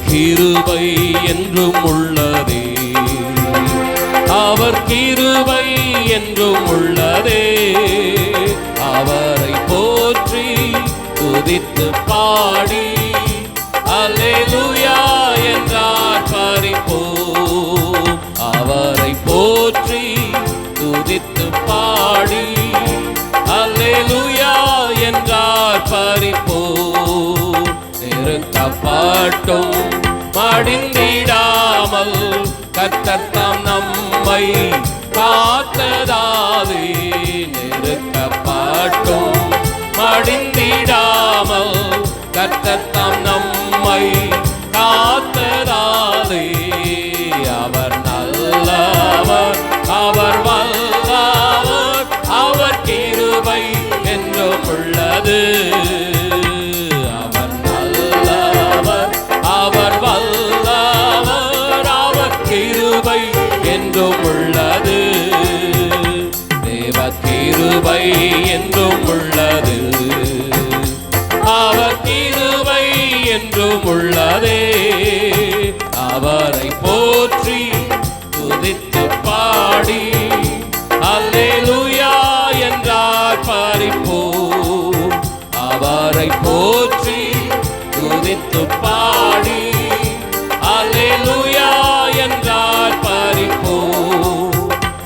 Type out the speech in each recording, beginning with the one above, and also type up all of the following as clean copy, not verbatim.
கிருபை என்றும் உள்ளதே, அவர் கிருபை என்றும் உள்ளதே. அவரை போற்றி துதித்து பாடி அல்லேலூயா என்றார் பறிப்போம். அவரை போற்றி துதித்து பாடி அல்லேலூயா என்றார் பறிப்போம். நெருக்கப்பட்டும் மடிந்திடாமல் கர்த்தர் தாம் நம்மை காத்ததாலே, நெருக்கப்பட்டும் மடிந்திடாமல் கர்த்தர் தாம் நம்மை காத்ததாலே. அவர் நல்லவர், அவர் வல்லவர், அவர் கிருபை என்றும் உள்ளது. அவர் நல்லவர், அவர் வல்லவர், அவர் கிருபை என்றும் உள்ளது. தேவ கிருபை என்றும் உள்ளது, அவர் கிருபை என்றும் உள்ளதே. அவரை போற்றி துதித்து பாடி அல்லேலூயா என்றார் பறிப்போம். அவரை போற்றி துதித்து பாடி அல்லேலூயா என்றார் பறிப்போம்.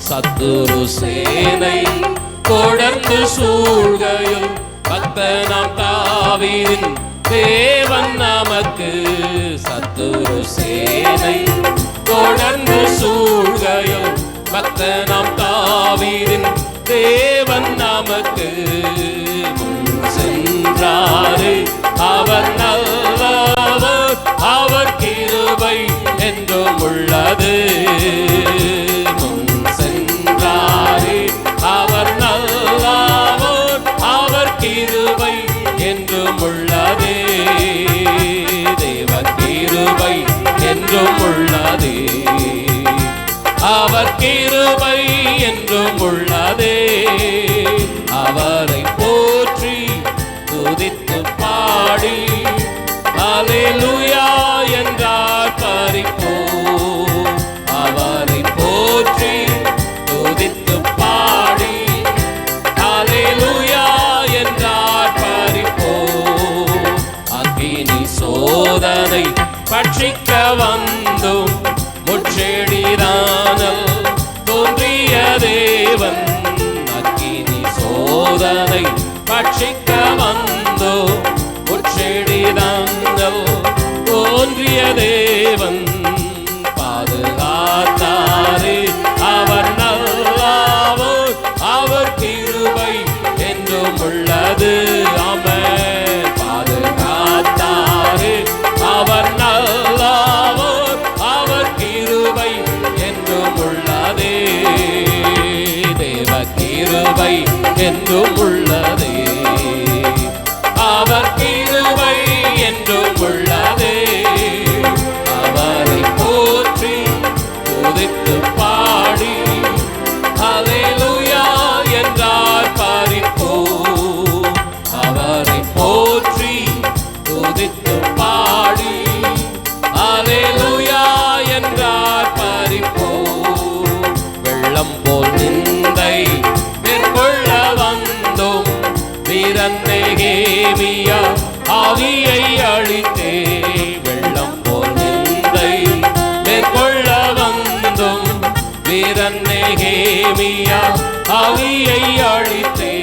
சத்துரு சேனை தொடர்ந்து சூழ்கையில் பக்தனாம் தாவீதின் தேவன் நமக்கு. சத்துரு சேனை தொடர்ந்து சூழ்கையில் பக்தனாம் தாவீதின் தேவன் நமக்கு. முன் சென்றாரே அவர் நல்லவர், அவர் கிருபை என்றும் உள்ளது. முன் சென்றாரே அவர் நல்லவர், அவர் கிருபை என்றும் உள்ளதே. தேவ கிருபை என்றும் உள்ளதே, அவர் கிருபை என்றும் உள்ளதே. அவரை போற்றி துதித்து பாடி அல்லேலூயா என்றார் பறிப்போம். அவரை போற்றி துதித்து பாடி அல்லேலூயா என்றார் பறிப்போம். அக்கினி சோதனை பட்சிக்க வந்தும் முச்செடிதானல் தோன்றிய தேவன். அக்கினி சோதனை பட்சிக்க வந்தோ முச்செடிதானல் தோன்றிய தேவன். பாதுகாத்தாரே அவர் நல்லவர், அவர் கிருபை என்றும் உள்ளது. ஆமென். பாதுகாத்தாரே அவர் நல்லவர், அவர் கிருபை என்றும் உள்ளதே. தேவ கிருபை என்றும் உள்ளதே, அவர் கிருபை என்றும் உள்ளதே. அவரை போற்றி துதித்து பாடி அல்லேலூயா என்றார் பறிப்போம். அவரை போற்றி துதித்து பாடி அல்லேலூயா என்றார் பறிப்போம். வெள்ளம் போல் நிந்தை மேற்கொள்ள வந்தோம் வீரன் நெகேமியா ஆவியை அழித்தே. வெள்ளம் போல் நிந்தை மேற்கொள்ள வந்தோம் வீரன் நெகேமியா ஆவியை அழித்தே.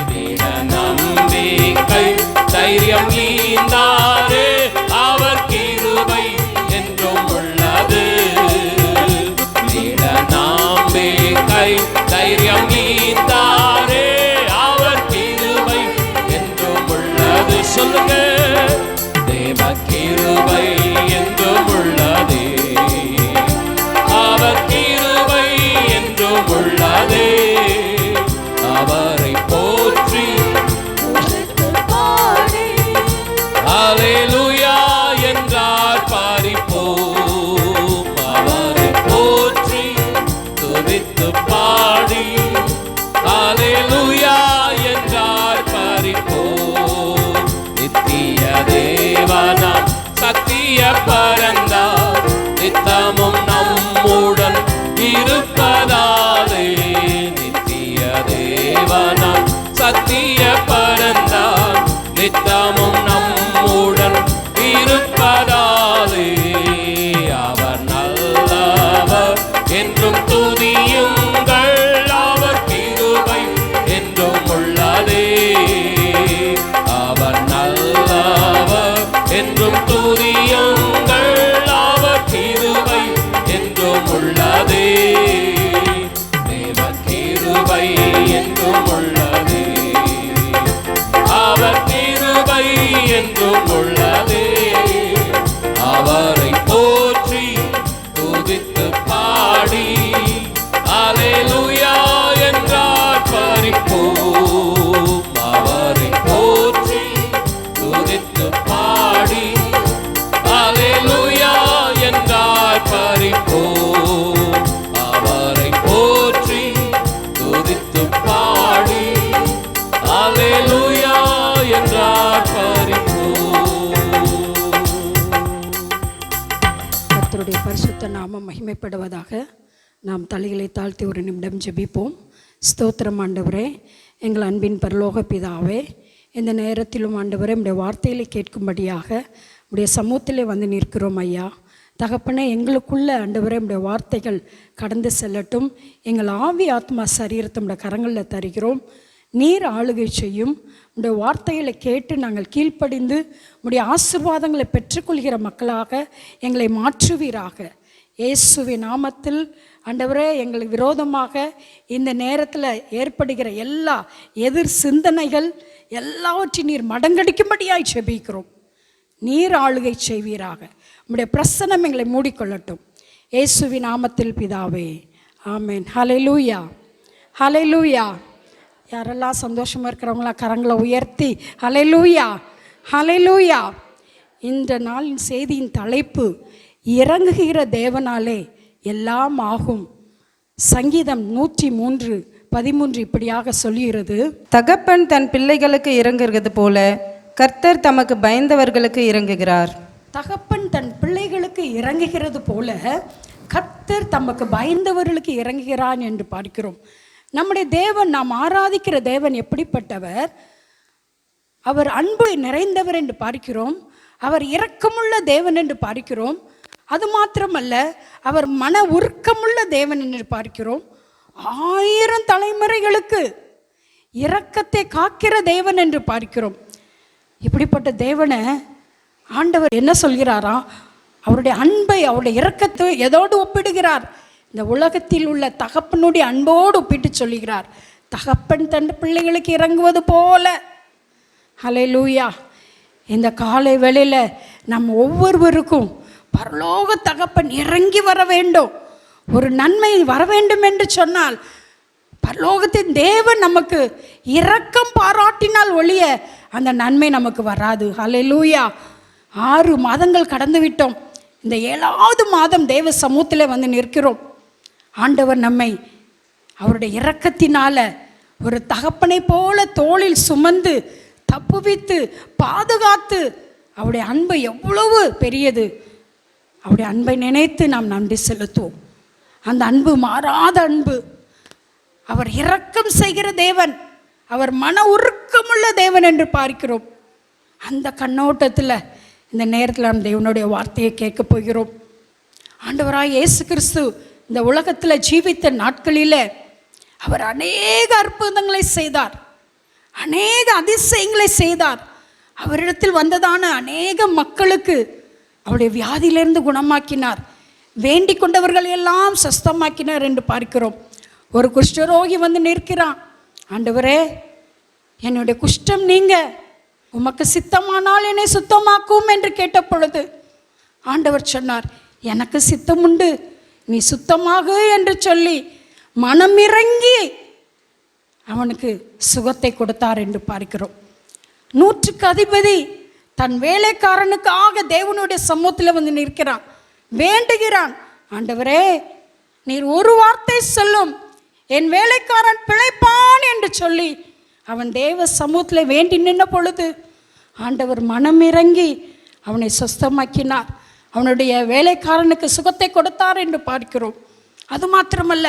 திட நம்பிக்கை தைரியம் ஈந்தாரே, அவர் கிருபை என்றும் உள்ளது. திட நம்பிக்கை தைரியம் ஈந்தாரே, அவர் கிருபை என்றும் உள்ளது. சொல்லுங்க. தேவ கிருபை என்றும் உள்ளதே, அவர் கிருபை என்றும் உள்ளதே. அவரை போற்றி அல்லேலூயா என்றார் பறிப்போம். அவரை போற்றி துதித்து பாடி அல்லேலூயா என்றார் பறிப்போம். நித்திய தேவனாம் சத்திய சத்திய பரந்தார் நித்தமும் நம்முடன் இருப்பதாலே. நித்திய தேவனாம் சத்திய பரந்தார் நித்தமும் நம்முடன் இருப்பதாலே. அவர் நல்லவர் என்றும் துதியுங்கள், அவர் கிருபை என்றும் உள்ளதே. அவர் நல்லவர் என்றும் துதியுங்கள், அவர் கிருபை என்றும் உள்ளதே. தேவ கிருபை என்றும் உள்ளதே, அவர் கிருபை என்றும் உள்ளதே. அவரை போற்றி துதித்து பாடி அல்லேலூயா என்றார் பரிப்போம். அவரை போற்றி துதித்து பாடி அல்லேலூயா என்றார் பரிப்போம். அவரை போற்றி துதித்து பாடி அல்லேலூயா என்றார் பரிப்போம். கர்த்தருடைய பரிசுத்த நாமம் மகிமைப்படுவதாக. நாம் தலைகளை தாழ்த்தி ஒரு நிமிடம் ஜெபிப்போம். ஸ்தோத்திரம் ஆண்டவரே, எங்கள் அன்பின் பரலோக பிதாவே, இந்த நேரத்திலும் ஆண்டவரே உம்முடைய வார்த்தைகளை கேட்கும்படியாக உம்முடைய சமூகத்திலே வந்து நிற்கிறோம் ஐயா. தகப்பனே, எங்களுக்குள்ள ஆண்டவரே உம்முடைய வார்த்தைகள் கடந்து செல்லட்டும். எங்கள் ஆவி ஆத்மா சரீரத்தை உம்முடைய கரங்களில் தருகிறோம். நீர் ஆளுகை செய்யும். உம்முடைய வார்த்தைகளை கேட்டு நாங்கள் கீழ்ப்படிந்து உம்முடைய ஆசீர்வாதங்களை பெற்றுக்கொள்கிற மக்களாக எங்களை மாற்றுவீராக. இயேசுவின் நாமத்தில் ஆண்டவரே, எங்களுக்கு விரோதமாக இந்த நேரத்தில் ஏற்படுகிற எல்லா எதிர் சிந்தனைகள் எல்லாவற்றையும் நீர் மடங்கடிக்கும்படியாய் ஜெபிக்கிறோம். நீர் ஆளுகை செய்வீராக. உம்முடைய பிரசன்னம் எங்களை மூடிக்கொள்ளட்டும். இயேசுவின் நாமத்தில் பிதாவே, ஆமென். ஹல்லேலூயா, ஹல்லேலூயா. யாரெல்லாம் சந்தோஷமாக இருக்கிறவங்களா கரங்களை உயர்த்தி ஹல்லேலூயா, ஹல்லேலூயா. இந்த நாளின் செய்தியின் தலைப்பு, இறங்குகிற தேவனாலே எல்லாம் ஆகும். சங்கீதம் 103:13 இப்படியாக சொல்லுகிறது: தகப்பன் தன் பிள்ளைகளுக்கு இறங்குகிறது போல கர்த்தர் தமக்கு பயந்தவர்களுக்கு இறங்குகிறார். தகப்பன் தன் பிள்ளைகளுக்கு இறங்குகிறது போல கர்த்தர் தமக்கு பயந்தவர்களுக்கு இறங்குகிறான் என்று பார்க்கிறோம். நம்முடைய தேவன், நாம் ஆராதிக்கிற தேவன் எப்படிப்பட்டவர்? அவர் அன்பு நிறைந்தவர் என்று பார்க்கிறோம். அவர் இரக்கமுள்ள தேவன் என்று பார்க்கிறோம். அது மாத்திரமல்ல, அவர் மன உருக்கமுள்ள தேவன் என்று பார்க்கிறோம். 1000 தலைமுறைகளுக்கு இரக்கத்தை காக்கிற தேவன் என்று பார்க்கிறோம். இப்படிப்பட்ட தேவனை ஆண்டவர் என்ன சொல்கிறாரா? அவருடைய அன்பை, அவருடைய இரக்கத்தை எதோடு ஒப்பிடுகிறார்? இந்த உலகத்தில் உள்ள தகப்பனுடைய அன்போடு ஒப்பிட்டு சொல்லுகிறார். தகப்பன் தன் பிள்ளைகளுக்கு இறங்குவது போல. ஹல்லேலூயா. இந்த காலை வேளையில் நம் ஒவ்வொருவருக்கும் பரலோக தகப்பன் இறங்கி வர வேண்டும். ஒரு நன்மை வர வேண்டும் என்று சொன்னால் பரலோகத்தின் தேவன் நமக்கு இரக்கம் பாராட்டினால் ஒழிய அந்த நன்மை நமக்கு வராது. ஹல்லேலூயா. 6 மாதங்கள் கடந்து விட்டோம். இந்த 7வது மாதம் தேவ சமூகத்தில் வந்து நிற்கிறோம். ஆண்டவர் நம்மை அவருடைய இரக்கத்தினால ஒரு தகப்பனை போல தோளில் சுமந்து தப்புவித்து பாதுகாத்து, அவருடைய அன்பு எவ்வளவு பெரியது. அவருடைய அன்பை நினைத்து நாம் நன்றி செலுத்துவோம். அந்த அன்பு மாறாத அன்பு. அவர் இரக்கம் செய்கிற தேவன், அவர் மன உருக்கமுள்ள தேவன் என்று பார்க்கிறோம். அந்த கண்ணோட்டத்தில் இந்த நேரத்தில் நாம் தேவனுடைய வார்த்தையை கேட்க போகிறோம். ஆண்டவராய் இயேசு கிறிஸ்து இந்த உலகத்தில் ஜீவித்த நாட்களில் அவர் அநேக அற்புதங்களை செய்தார், அநேக அதிசயங்களை செய்தார். அவரிடத்தில் வந்ததான அநேக மக்களுக்கு அவருடைய வியாதியிலிருந்து குணமாக்கினார். வேண்டிக் கொண்டவர்கள் எல்லாம் சுஸ்தமாக்கினார் என்று பார்க்கிறோம். ஒரு குஷ்டரோகி வந்து நிற்கிறான். ஆண்டவரே, என்னுடைய குஷ்டம் நீங்க, உமக்கு சித்தமானால் என்னை சுத்தமாக்கும் என்று கேட்ட பொழுது ஆண்டவர் சொன்னார், எனக்கு சித்தம் உண்டு, நீ சுத்தமாக என்று சொல்லி மனமிறங்கி அவனுக்கு சுகத்தை கொடுத்தார் என்று பார்க்கிறோம். 100க்கு அதிபதி தன் வேலைக்காரனுக்காக தேவனுடைய சமூகத்தில் வந்து நிற்கிறான், வேண்டுகிறான். ஆண்டவரே, நீர் ஒரு வார்த்தை சொல்லும், என் வேலைக்காரன் பிழைப்பான் என்று சொல்லி அவன் தேவ சமூகத்தில் வேண்டி நின்ற பொழுது ஆண்டவர் மனமிறங்கி அவனை சுஸ்தமாக்கினார். அவனுடைய வேலைக்காரனுக்கு சுகத்தை கொடுத்தார் என்று பார்க்கிறோம். அது மாத்திரமல்ல,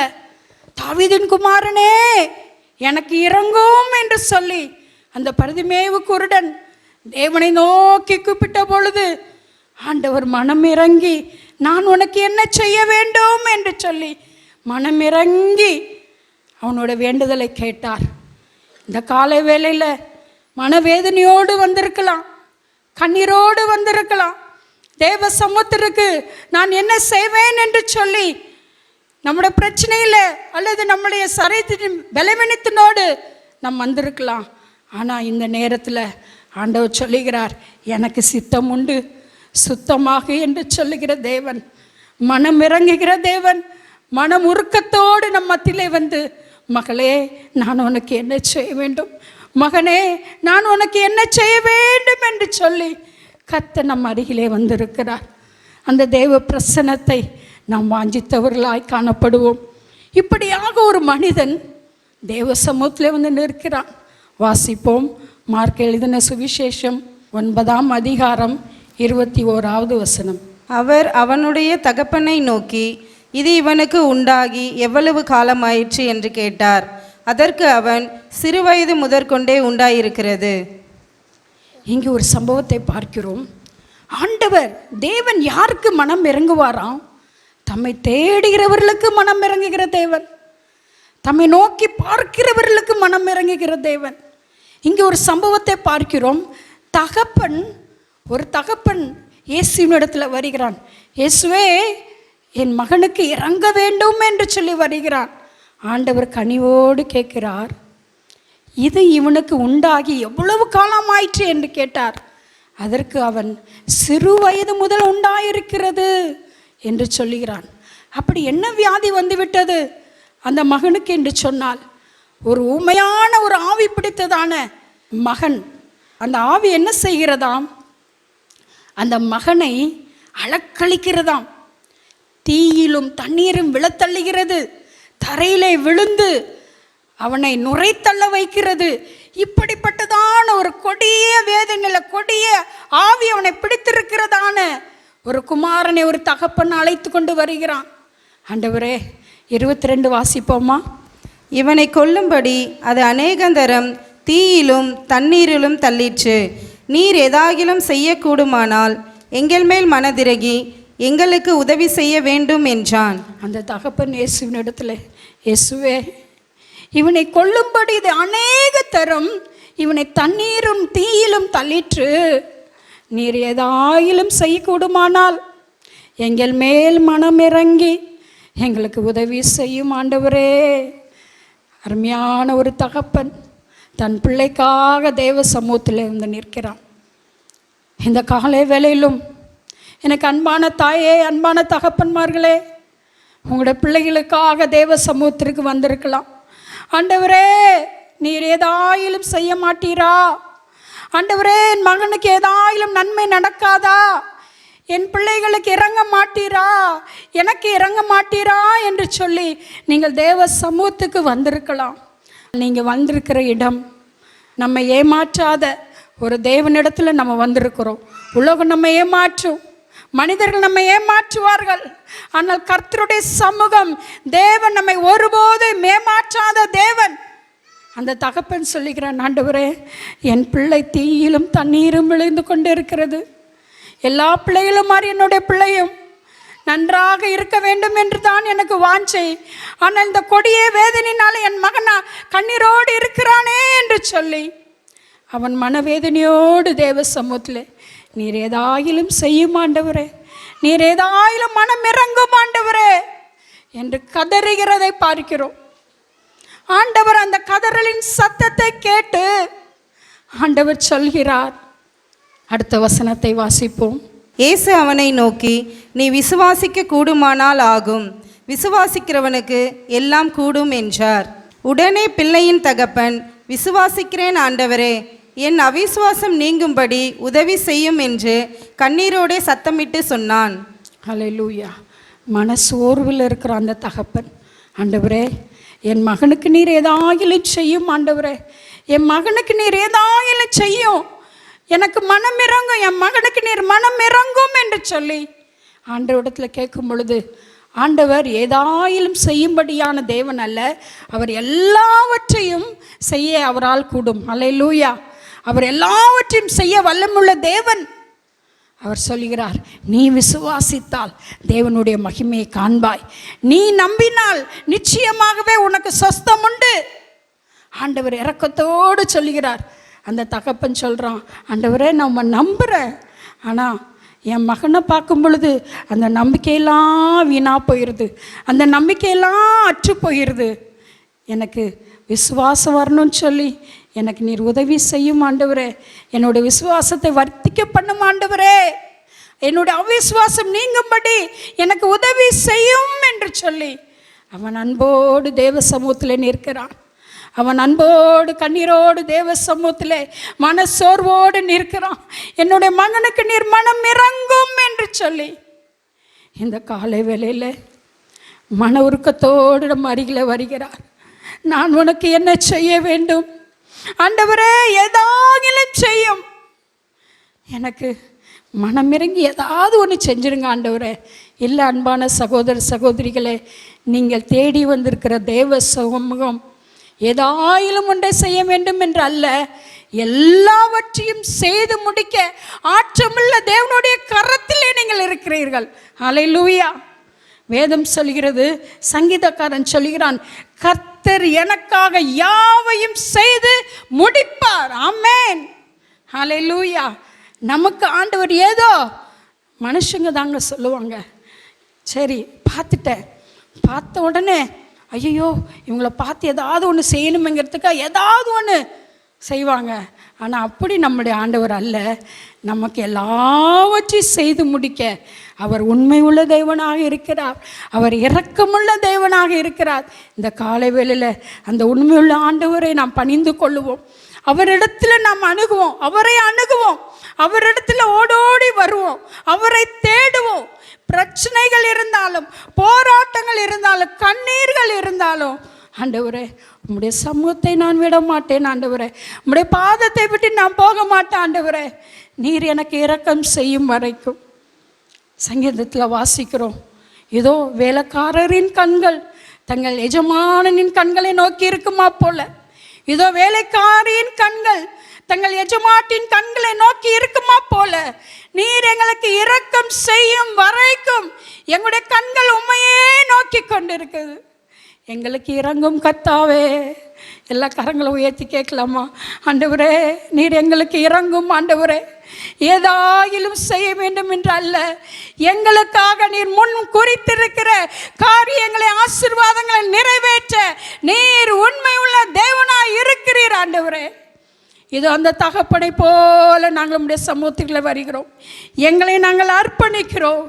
தாவீதின் குமாரனே எனக்கு இறங்கும் என்று சொல்லி அந்த பரிதிமேவு குருடன் தேவனை நோக்கி கூப்பிட்ட பொழுது ஆண்டவர் மனம் இறங்கி, நான் உனக்கு என்ன செய்ய வேண்டும் என்று சொல்லி மனம் இறங்கி அவனோட வேண்டுதலை கேட்டார். இந்த காலை வேளையில் மனவேதனையோடு வந்திருக்கலாம், கண்ணீரோடு வந்திருக்கலாம். தேவ சமூகத்திற்கு நான் என்ன செய்வேன் என்று சொல்லி நம்முடைய பிரச்சனையில் அல்லது நம்முடைய சரீரத்தின் பலவீனத்தினோடு நாம் வந்திருக்கலாம். ஆனால் இந்த நேரத்தில் ஆண்டவர் சொல்லுகிறார், எனக்கு சித்தம் உண்டு, சுத்தமாக என்று சொல்லுகிற தேவன், மனம் இறங்குகிற தேவன், மனம் உருக்கத்தோடு நம் மத்தியிலே வந்து, மகளே நான் உனக்கு என்ன செய்ய வேண்டும், மகனே நான் உனக்கு என்ன செய்ய வேண்டும் என்று சொல்லி கர்த்தர் நம் அருகிலே வந்திருக்கிறார். அந்த தேவ பிரசன்னத்தை நாம் வாஞ்சித்தவர்களாய் காணப்படுவோம். இப்படியாக ஒரு மனிதன் தேவ சமூகத்திலே வந்து நிற்கிறான். வாசிப்போம். மார்க் எழுதின சுவிசேஷம் 9ஆம் அதிகாரம் 21வது வசனம். அவர் அவனுடைய தகப்பனை நோக்கி, இது இவனுக்கு உண்டாகி எவ்வளவு காலமாயிற்று என்று கேட்டார். அதற்கு அவன், சிறுவயது முதற்கொண்டே உண்டாயிருக்கிறது. இங்கே ஒரு சம்பவத்தை பார்க்கிறோம். ஆண்டவர் தேவன் யாருக்கு மனம் இறங்குவாராம்? தம்மை தேடுகிறவர்களுக்கு மனம் இறங்குகிற தேவன், தம்மை நோக்கி பார்க்கிறவர்களுக்கு மனம் இறங்குகிற தேவன். இங்கே ஒரு சம்பவத்தை பார்க்கிறோம். ஒரு தகப்பன் இயேசுவின் இடத்துல வருகிறான். இயேசுவே என் மகனுக்கு இறங்க வேண்டும் என்று சொல்லி வருகிறான். ஆண்டவர் கனிவோடு கேட்கிறார், இது இவனுக்கு உண்டாகி எவ்வளவு காலம் ஆயிற்று என்று கேட்டார். அதற்கு அவன், சிறு வயது முதல் உண்டாயிருக்கிறது என்று சொல்லுகிறான். அப்படி என்ன வியாதி வந்துவிட்டது அந்த மகனுக்கு என்று சொன்னால், ஒரு ஊமையான ஒரு ஆவி பிடித்ததான மகன். அந்த ஆவி என்ன செய்கிறதாம்? அந்த மகனை அலக்களிக்கிறதாம், தீயிலும் தண்ணீரும் விழத்தள்ளுகிறது, தரையிலே விழுந்து அவனை நுரைத்தள்ள வைக்கிறது. இப்படிப்பட்டதான ஒரு கொடிய வேதனையில் கொடிய ஆவி அவனை பிடித்திருக்கிறதான ஒரு குமாரனை ஒரு தகப்பன் அழைத்து கொண்டு வருகிறான். ஆண்டவரே 22 வாசிப்போமா. இவனை கொல்லும்படி அது அநேகந்தரம் தீயிலும் தண்ணீரிலும் தள்ளிற்று. நீர் எதாகிலும் செய்யக்கூடுமானால் எங்கள் மேல் மனதிறங்கி எங்களுக்கு உதவி செய்ய வேண்டும் என்றான். அந்த தகப்பன் இயேசுவின் இடத்துல, இயேசுவே இவனை கொல்லும்படி இது அநேக தரம் இவனை தண்ணீரும் தீயிலும் தள்ளிற்று, நீர் ஏதாயிலும் செய்யக்கூடுமானால் எங்கள் மேல் மனம் இறங்கி எங்களுக்கு உதவி செய்யும் ஆண்டவரே. அருமையான ஒரு தகப்பன் தன் பிள்ளைக்காக தேவ சமூகத்தில் வந்து நிற்கிறான். இந்த காலை வேளையிலும் எனக்கு அன்பான தாயே, அன்பான தகப்பன்மார்களே, உங்களுடைய பிள்ளைகளுக்காக தேவ சமூகத்திற்கு வந்திருக்கலாம். ஆண்டவரே நீர் ஏதாயிலும் செய்ய மாட்டீரா? ஆண்டவரே என் மகனுக்கு ஏதாயிலும் நன்மை நடக்காதா? என் பிள்ளைகளுக்கு இறங்க மாட்டீரா? எனக்கு இறங்க மாட்டீரா என்று சொல்லி நீங்கள் தேவ சமூகத்துக்கு வந்திருக்கலாம். நீங்கள் வந்திருக்கிற இடம் நம்ம ஏமாற்றாத ஒரு தேவனிடத்தில் நம்ம வந்திருக்கிறோம். உலகம் நம்ம ஏமாற்றும், மனிதர்கள் நம்ம ஏமாற்றுவார்கள். ஆனால் கர்த்தருடைய சமூகம், தேவன் நம்மை ஒருபோதும் ஏமாற்றாத தேவன். அந்த தகப்பன் சொல்லுகிறான், ஆண்டவரே என் பிள்ளை தீயிலும் தண்ணீரும் விழுந்து கொண்டு இருக்கிறது. எல்லா பிள்ளைகளும் மாதிரி என்னுடைய பிள்ளையும் நன்றாக இருக்க வேண்டும் என்று தான் எனக்கு வாஞ்சை. ஆனால் இந்த கொடிய வேதனையினால என் மகனா கண்ணீரோடு இருக்கிறானே என்று சொல்லி அவன் மனவேதனையோடு தேவ சமூகத்தில், நீர் ஏதாயிலும் செய்யும் ஆண்டவரே, நீர் ஏதாயிலும் மனம் இறங்கும் ஆண்டவரே என்று கதறுகிறதை பார்க்கிறோம். ஆண்டவர் அந்த கதறலின் சத்தத்தை கேட்டு ஆண்டவர் சொல்கிறார். அடுத்த வசனத்தை வாசிப்போம். இயேசு அவனை நோக்கி, நீ விசுவாசிக்க கூடுமானால் ஆகும், விசுவாசிக்கிறவனுக்கு எல்லாம் கூடும் என்றார். உடனே பிள்ளையின் தகப்பன், விசுவாசிக்கிறேன் ஆண்டவரே, என் அவிசுவாசம் நீங்கும்படி உதவி செய்யும் என்று கண்ணீரோடே சத்தமிட்டு சொன்னான். ஹல்லேலூயா. மனசோர்வில் இருக்கிற அந்த தகப்பன், ஆண்டவரே என் மகனுக்கு நீர் ஏதாயிலும் செய்யும் ஆண்டவரே, என் மகனுக்கு நீர் ஏதாயிலும் செய்யும், எனக்கு மனம் இறங்கும், என் மகனுக்கு நீர் மனம் இறங்கும் என்று சொல்லி ஆண்டவரிடத்தில் கேட்கும் பொழுது, ஆண்டவர் ஏதாயிலும் செய்யும்படியான தேவன் அல்ல, அவர் எல்லாவற்றையும் செய்ய அவரால் கூடும். அல்லேலூயா. அவர் எல்லாவற்றையும் செய்ய வல்லமுள்ள தேவன். அவர் சொல்கிறார், நீ விசுவாசித்தால் தேவனுடைய மகிமையை காண்பாய், நீ நம்பினால் நிச்சயமாகவே உனக்கு சொஸ்தம் உண்டு. ஆண்டவர் இரக்கத்தோடு சொல்லுகிறார். அந்த தகப்பன் சொல்கிறான், ஆண்டவரே நம்ம நம்புகிறேன், ஆனால் என் மகனை பார்க்கும் பொழுது அந்த நம்பிக்கையெல்லாம் வீணாக போயிடுது, அந்த நம்பிக்கையெல்லாம் அற்று போயிடுது. எனக்கு விசுவாசம் வரணும்னு சொல்லி எனக்கு நீர் உதவி செய்யும் ஆண்டவரே. என்னோட விசுவாசத்தை வர்த்திக்க பண்ணும் ஆண்டவரே. என்னுடைய அவிசுவாசம் நீங்கும்படி எனக்கு உதவி செய்யும் என்று சொல்லி அவன் அன்போடு தேவ சமூகத்தில் நிற்கிறான். அவன் அன்போடு கண்ணீரோடு தேவ சமூகத்தில் மனசோர்வோடு நிற்கிறான். என்னுடைய மகனுக்கு நீர் மனம் இறங்கும் என்று சொல்லி இந்த காலை வேளையில் மன உருக்கத்தோடு நம்ம அருகில் வருகிறார். நான் உனக்கு என்ன செய்ய வேண்டும் ஆண்டவரே? ஏதாகிலும் செய்யும், எனக்கு மனமிறங்கி ஏதாவது ஒன்று செஞ்சிருங்க ஆண்டவரே. இல்லை அன்பான சகோதர சகோதரிகளே, நீங்கள் தேடி வந்திருக்கிற தேவ சமூகம் ஏதாயிலும் ஒன்றை செய்ய வேண்டும் என்று அல்ல, எல்லாவற்றையும் செய்து முடிக்க ஆற்றமுள்ள தேவனுடைய கரத்திலே நீங்கள் இருக்கிறீர்கள். அல்லேலூயா. வேதம் சொல்கிறது, சங்கீதக்காரன் சொல்கிறான், கர்த்தர் எனக்காக யாவையும் செய்து முடிப்பார். ஆமென். அல்லேலூயா. நமக்கு ஆண்டவர் ஏதோ மனுஷங்க தாங்க சொல்லுவாங்க, சரி பார்த்துட்டேன், பார்த்த உடனே ஐயோ இவங்கள பார்த்து ஏதாவது ஒன்று செய்யணுங்கிறதுக்காக ஏதாவது ஒன்று செய்வாங்க. ஆனால் அப்படி நம்முடைய ஆண்டவர் அல்ல. நமக்கு எல்லாவற்றையும் செய்து முடிக்க அவர் உண்மை உள்ள தேவனாக இருக்கிறார். அவர் இரக்கமுள்ள தேவனாக இருக்கிறார். இந்த காலை வேளையில் அந்த உண்மையுள்ள ஆண்டவரை நாம் பணிந்து கொள்ளுவோம். அவரிடத்தில் நாம் அணுகுவோம், அவரை அணுகுவோம், அவரிடத்தில் ஓடோடி வருவோம், அவரை தேடுவோம். பிரச்சனைகள் இருந்தாலும், போராட்டங்கள் இருந்தாலும், கண்ணீர்கள் இருந்தாலும், ஆண்டவரே உம்முடைய சமூகத்தை நான் விட மாட்டேன் ஆண்டவரே, உம்முடைய பாதத்தை விட்டு நான் போக மாட்டேன் ஆண்டவரே, நீர் எனக்கு இரக்கம் செய்யும் வரைக்கும். சங்கீதத்தில் வாசிக்கிறோம், இதோ வேலைக்காரரின் கண்கள் தங்கள் எஜமானனின் கண்களை நோக்கி இருக்குமா போல, இதோ வேலைக்காரியின் கண்கள் தங்கள் எஜமாட்டின் கண்களை நோக்கி இருக்குமா போல, நீர் எங்களுக்கு இரக்கம் செய்யும் வரைக்கும் எங்களுடைய கண்கள் உம்மையே நோக்கி கொண்டிருக்குது. எங்களுக்கு இறங்கும் கர்த்தாவே. எல்லா கரங்களை உயர்த்தி கேட்கலாமா? ஆண்டவரே நீர் எங்களுக்கு இறங்கும் ஆண்டவரே. ஏதாயிலும் செய்ய வேண்டும் என்று அல்ல, எங்களுக்காக நீர் முன் குறித்திருக்கிற காரியங்களை, ஆசீர்வாதங்களை நிறைவேற்ற நீர் உண்மை உள்ள தேவனாய் இருக்கிறீர் ஆண்டவரே. இது அந்த தகப்பனை போல நாங்கள் நம்முடைய சமூகத்தில் வருகிறோம், எங்களை நாங்கள் அர்ப்பணிக்கிறோம்.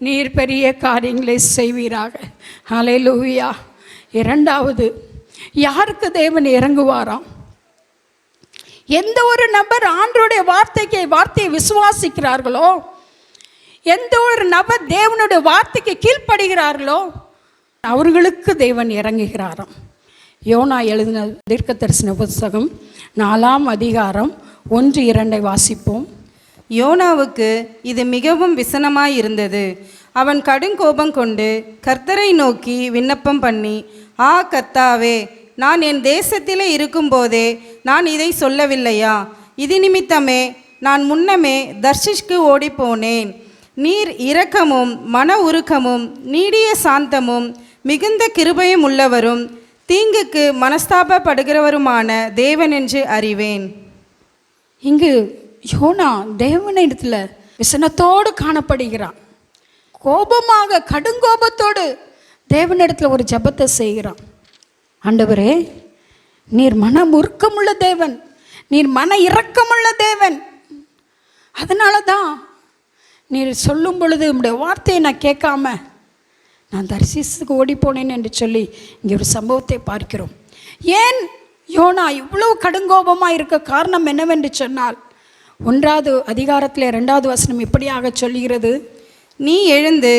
நீர் பெரிய காரியங்களை செய்வீராக. ஹல்லேலூயா. இரண்டாவது, யாருக்கு தேவன் இறங்குவாராம்? எந்த ஒரு நபர் ஆண்டவருடைய வார்த்தையை விசுவாசிக்கிறார்களோ, எந்த ஒரு நபர் தேவனுடைய வார்த்தைக்கு கீழ்ப்படுகிறார்களோ அவர்களுக்கு தேவன் இறங்குகிறாராம். யோனா எழுதின தீர்க்க தரிசன புத்தகம் 4ஆம் அதிகாரம் 1-2 வாசிப்போம். யோனாவுக்கு இது மிகவும் விசனமாயிருந்தது. அவன் கடுங்கோபம் கொண்டு கர்த்தரை நோக்கி விண்ணப்பம் பண்ணி, ஆ கர்த்தாவே, நான் என் தேசத்திலே இருக்கும்போதே நான் இதை சொல்லவில்லையா? இது நிமித்தமே நான் முன்னமே தர்ஷிஷ்க்கு ஓடிப்போனேன். நீர் இரக்கமும் மன உருக்கமும் நீடிய சாந்தமும் மிகுந்த கிருபையும் உள்ளவரும் தீங்குக்கு மனஸ்தாபப்படுகிறவருமான தேவன் என்று அறிவேன். இங்கு யோனா தேவனிடத்தில் விசனத்தோடு காணப்படுகிறான். கோபமாக, கடுங்கோபத்தோடு தேவனிடத்தில் ஒரு ஜெபத்தை செய்கிறான். ஆண்டவரே, நீர் மன உருக்கமுள்ள தேவன், நீர் மன இரக்கமுள்ள தேவன். அதனால தான் நீர் சொல்லும் பொழுது உம்முடைய வார்த்தையை நான் கேட்காம நான் தரிசித்துக்கு ஓடி போனேன் என்று சொல்லி இங்கே ஒரு சம்பவத்தை பார்க்கிறோம். ஏன் யோனா இவ்வளவு கடுங்கோபமாக இருக்க காரணம் என்னவென்று சொன்னால், 1ஆவது அதிகாரத்தில் 2வது வசனம் இப்படியாக சொல்லுகிறது, நீ எழுந்து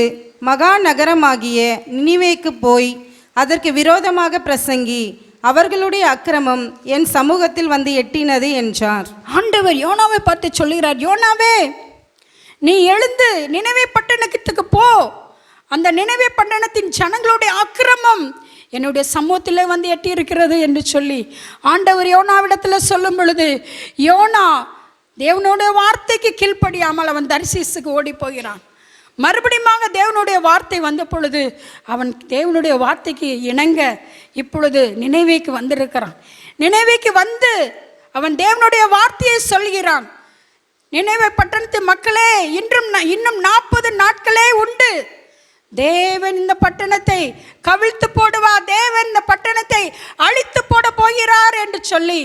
மகா நகரமாகிய நினிவேக்கு போய் அதற்கு விரோதமாக பிரசங்கி, அவர்களுடைய அக்கிரமம் என் சமூகத்தில் வந்து எட்டினது என்றார். ஆண்டவர் யோனாவை பார்த்து சொல்லுகிறார், யோனாவே நீ எழுந்து நினைவே பட்டணத்துக்கு போ. அந்த நினைவே பட்டணத்தின் ஜனங்களுடைய அக்கிரமம் என்னுடைய சமூகத்தில் வந்து எட்டி இருக்கிறது என்று சொல்லி ஆண்டவர் யோனாவிடத்தில் சொல்லும் பொழுது, யோனா தேவனுடைய வார்த்தைக்கு கீழ்ப்படியாமல் அவன் தர்சீசுக்கு ஓடி போகிறான். மறுபடியும் தேவனுடைய வார்த்தை வந்த பொழுது அவன் தேவனுடைய வார்த்தைக்கு இணங்க இப்பொழுது நினைவேக்கு வந்திருக்கிறான். நினைவேக்கு வந்து அவன் தேவனுடைய வார்த்தையை சொல்கிறான். நினைவே பட்டணத்து மக்களே, இன்னும் 40 நாட்களே உண்டு. தேவன் இந்த பட்டணத்தை கவிழ்த்து போடுவா, தேவன் இந்த பட்டணத்தை அழித்து போட போகிறார் என்று சொல்லி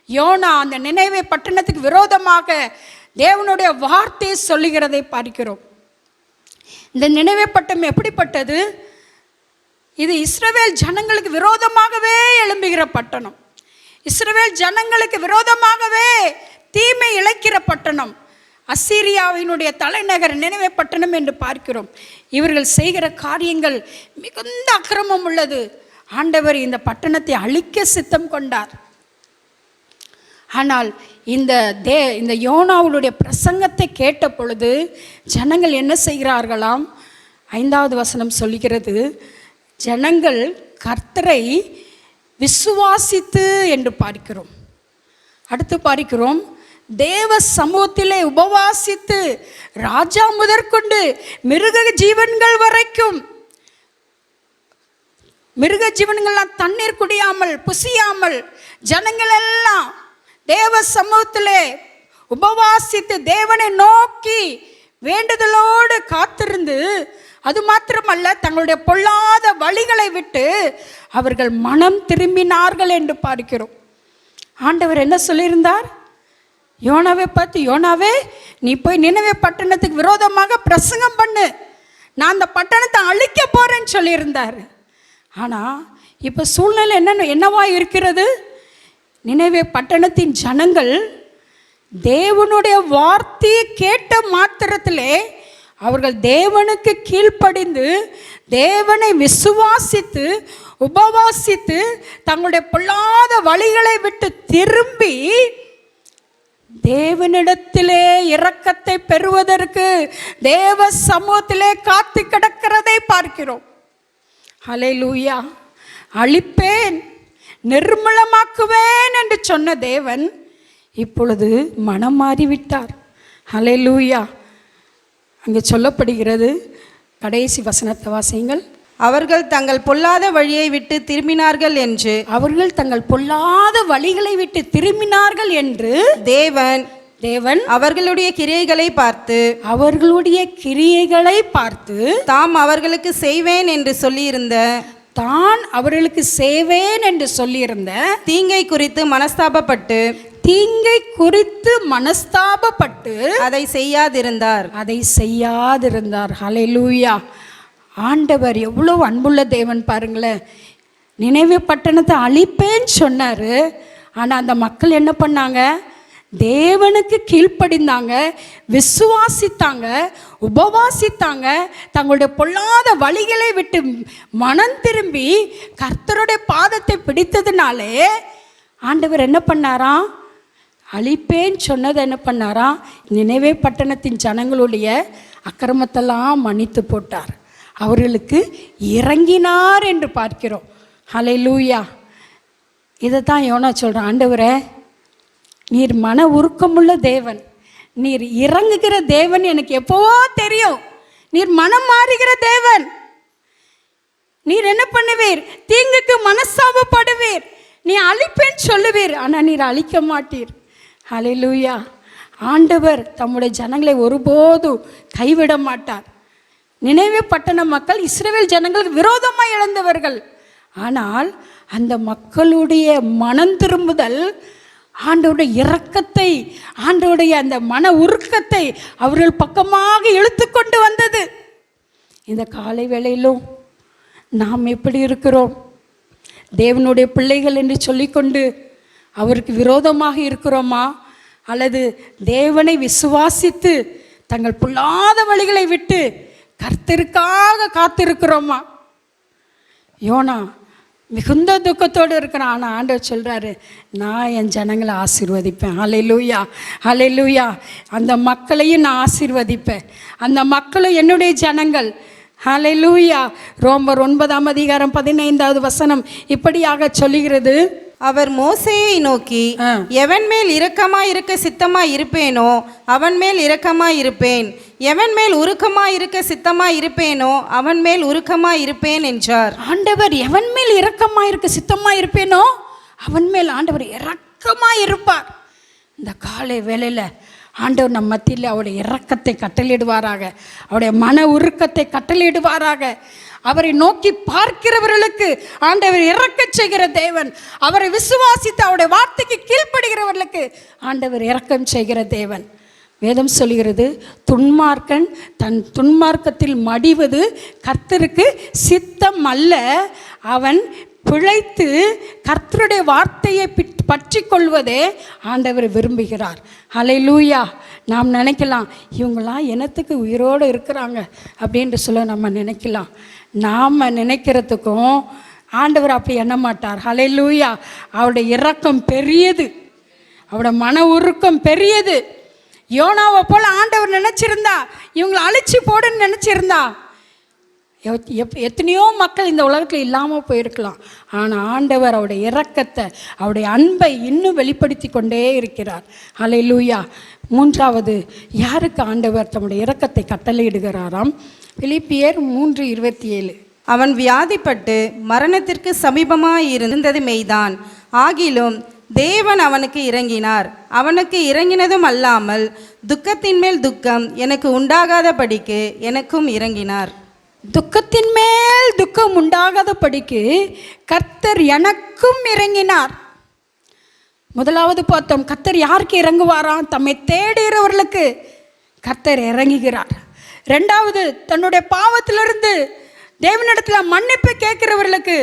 யோனா அந்த நினைவே பட்டணத்துக்கு விரோதமாக தேவனுடைய வார்த்தையை சொல்லுகிறதை பார்க்கிறோம். இந்த நினைவே பட்டணம் எப்படிப்பட்டது? இது இஸ்ரவேல் ஜனங்களுக்கு விரோதமாகவே எழும்புகிற பட்டணம். இஸ்ரவேல் ஜனங்களுக்கு விரோதமாகவே தீமை இழைக்கிற பட்டணம். அசீரியாவினுடைய தலைநகர் நினைவே பட்டணம் என்று பார்க்கிறோம். இவர்கள் செய்கிற காரியங்கள் மிகுந்த அக்கிரமம் உள்ளது. ஆண்டவர் இந்த பட்டணத்தை அழிக்க சித்தம் கொண்டார். ஆனால் இந்த யோனாவுடைய பிரசங்கத்தை கேட்ட பொழுது ஜனங்கள் என்ன செய்கிறார்களாம்? 5வது வசனம் சொல்லுகிறது, ஜனங்கள் கர்த்தரை விசுவாசித்து என்று பார்க்கிறோம். அடுத்து பார்க்கிறோம், தேவ சமூகத்திலே உபவாசித்து ராஜா முதற்கொண்டு மிருக ஜீவன்கள் வரைக்கும், மிருக ஜீவன்கள்லாம் தண்ணீர் குடியாமல் புசியாமல் ஜனங்கள் எல்லாம் தேவ சமூகத்திலே உபவாசித்து தேவனை நோக்கி வேண்டுதலோடு காத்திருந்து, அது மாத்திரமல்ல தங்களுடைய பொல்லாத வழிகளை விட்டு அவர்கள் மனம் திரும்பினார்கள் என்று பார்க்கிறோம். ஆண்டவர் என்ன சொல்லியிருந்தார்? யோனாவை பார்த்து, யோனாவே நீ போய் நினைவே பட்டணத்துக்கு விரோதமாக பிரசங்கம் பண்ணு, நான் அந்த பட்டணத்தை அழிக்க போறேன்னு சொல்லியிருந்தார். ஆனால் இப்போ சூழ்நிலை என்னவா இருக்கிறது? நினைவே பட்டணத்தின் ஜனங்கள் தேவனுடைய வார்த்தையை கேட்ட மாத்திரத்திலே அவர்கள் தேவனுக்கு கீழ்ப்படிந்து தேவனை விசுவாசித்து உபவாசித்து தங்களுடைய பொல்லாத வழிகளை விட்டு திரும்பி தேவனிடத்திலே இரக்கத்தை பெறுவதற்கு தேவ சமூகத்திலே காத்து கிடக்கிறதை பார்க்கிறோம். ஹல்லேலூயா. அழிப்பேன் நிர்மூலமாக்குவேன் என்று சொன்ன தேவன் இப்பொழுது மனம் மாறிவிட்டார். ஹல்லேலூயா. அங்கே சொல்லப்படுகிறது, கடைசி வசனத்தை வாசியுங்கள். அவர்கள் தங்கள் பொல்லாத வழியை விட்டு திரும்பினார்கள் என்று, அவர்கள் தங்கள் பொல்லாத வழிகளை விட்டு திரும்பினார்கள் என்று தேவன் அவர்களுடைய கிரியைகளை பார்த்து தாம் அவர்களுக்கு செய்வேன் என்று சொல்லியிருந்த தீங்கை குறித்து மனஸ்தாபப்பட்டு அதை செய்யாதிருந்தார். ஹல்லேலூயா. ஆண்டவர் எவ்வளவு அன்புள்ள தேவன் பாருங்களேன். நினைவே பட்டணத்தை அழிப்பேன்னு சொன்னார். ஆனால் அந்த மக்கள் என்ன பண்ணாங்க? தேவனுக்கு கீழ்ப்படிந்தாங்க, விசுவாசித்தாங்க, உபவாசித்தாங்க, தங்களுடைய பொல்லாத வழிகளை விட்டு மனம் திரும்பி கர்த்தருடைய பாதத்தை பிடித்ததுனாலே ஆண்டவர் என்ன பண்ணாராம்? அழிப்பேன்னு சொன்னதை என்ன பண்ணாராம்? நினைவே பட்டணத்தின் ஜனங்களுடைய அக்கிரமத்தெல்லாம் மன்னித்து போட்டார், அவர்களுக்கு இறங்கினார் என்று பார்க்கிறோம். ஹல்லேலூயா. இதை தான் யோனா சொல்கிறான், ஆண்டவரே நீர் மன உருக்கமுள்ள தேவன், நீர் இறங்குகிற தேவன் எனக்கு எப்போவோ தெரியும். நீர் மனம் மாறுகிற தேவன். நீர் என்ன பண்ணுவீர்? தீங்குக்கு மனஸ்தாபப்படுவீர், நீ அழிப்பேன்னு சொல்லுவீர், ஆனால் நீர் அழிக்க மாட்டீர். ஹல்லேலூயா. ஆண்டவர் தம்முடைய ஜனங்களை ஒருபோதும் கைவிட மாட்டார். நினைவே பட்டண மக்கள் இஸ்ரவேல் ஜனங்களுக்கு விரோதமாக இழந்தவர்கள். ஆனால் அந்த மக்களுடைய மனம் திரும்புதல் ஆண்டவருடைய இரக்கத்தை, ஆண்டவருடைய அந்த மன உருக்கத்தை அவர்கள் பக்கமாக இழுத்து கொண்டு வந்தது. இந்த காலை வேளையிலும் நாம் எப்படி இருக்கிறோம்? தேவனுடைய பிள்ளைகள் என்று சொல்லிக்கொண்டு அவருக்கு விரோதமாக இருக்கிறோமா? அல்லது தேவனை விசுவாசித்து தங்கள் பொல்லாத வழிகளை விட்டு கர்த்தருக்காக காத்திருக்கிறோமா? யோனா மிகுந்த துக்கத்தோடு இருக்கிறான். ஆனால் ஆண்டவர் சொல்கிறாரு, நான் என் ஜனங்களை ஆசீர்வதிப்பேன். ஹல்லேலூயா, ஹல்லேலூயா. அந்த மக்களையும் நான் ஆசீர்வதிப்பேன். அந்த மக்களும் என்னுடைய ஜனங்கள். ஹல்லேலூயா. ரோமர் 9:15 இப்படியாக சொல்லுகிறது. அவர் மோசேயை நோக்கி, எவன் மேல் இரக்கமாய் இருக்க சித்தமாய் இருப்பேனோ அவன் மேல் இரக்கமாய் இருப்பேன், எவன் மேல் உருக்கமாய் இருக்க சித்தமாய் இருப்பேனோ அவன் மேல் உருக்கமாய் இருப்பேன் என்றார். ஆண்டவர் எவன் மேல் இரக்கமாய் இருக்க சித்தமாய் இருப்பேனோ அவன் மேல் ஆண்டவர் இரக்கமாய் இருப்பார். இந்த காலை வேளையில் ஆண்டவர் நம் மத்தியில் அவருடைய இரக்கத்தை கட்டளையிடுவாராக, அவருடைய மன உருக்கத்தை கட்டளையிடுவாராக. அவரை நோக்கி பார்க்கிறவர்களுக்கு ஆண்டவர் இரக்க செய்கிற தேவன். அவரை விசுவாசித்து அவருடைய வார்த்தைக்கு கீழ்ப்படுகிறவர்களுக்கு ஆண்டவர் இரக்கம் செய்கிற தேவன். வேதம் சொல்கிறது, துன்மார்க்கன் தன் துன்மார்க்கத்தில் மடிவது கர்த்தருக்கு சித்தம் அல்ல, அவன் பிழைத்து கர்த்தருடைய வார்த்தையை பற்றி கொள்வதே ஆண்டவர் விரும்புகிறார். ஹல்லேலூயா. நாம் நினைக்கலாம், இவங்களாம் என்னத்துக்கு உயிரோடு இருக்கிறாங்க அப்படின்ட்டு சொல்ல நம்ம நினைக்கலாம். நாம் நினைக்கிறதுக்கும் ஆண்டவர் அப்படி எண்ண மாட்டார். ஹல்லேலூயா. அவருடைய இரக்கம் பெரியது, அவருடைய மன உருக்கம் பெரியது. யோனாவை போல் ஆண்டவர் நினச்சிருந்தா, இவங்களை அழிச்சு போடுன்னு நினச்சிருந்தா எத்தனையோ மக்கள் இந்த உலகத்தில் இல்லாமல் போயிருக்கலாம். ஆனால் ஆண்டவர் அவருடைய இரக்கத்தை, அவருடைய அன்பை இன்னும் வெளிப்படுத்தி கொண்டே இருக்கிறார். ஹல்லேலூயா. மூன்றாவது, யாருக்கு ஆண்டவர் தம்முடைய இரக்கத்தை கட்டளையிடுகிறாராம்? பிலிப்பியர் 3:27. அவன் வியாதிப்பட்டு மரணத்திற்கு சமீபமாய் இருந்தது மெய்தான், ஆகிலும் தேவன் அவனுக்கு இறங்கினார். அவனுக்கு இறங்கினதும் அல்லாமல் துக்கத்தின் மேல் துக்கம் எனக்கு உண்டாகாதபடிக்கு எனக்கும் இறங்கினார். துக்கத்தின் மேல் துக்கம் உண்டாகாதபடிக்கு கர்த்தர் எனக்கும் இறங்கினார். முதலாவது பார்த்தோம், கர்த்தர் யாருக்கு இறங்குவாராம்? தம்மை தேடுகிறவர்களுக்கு கர்த்தர் இறங்குகிறார். ரெண்டாவது, தன்னுடைய பாவத்திலிருந்து தேவனிடத்தில் மன்னிப்பு கேட்கிறவர்களுக்கு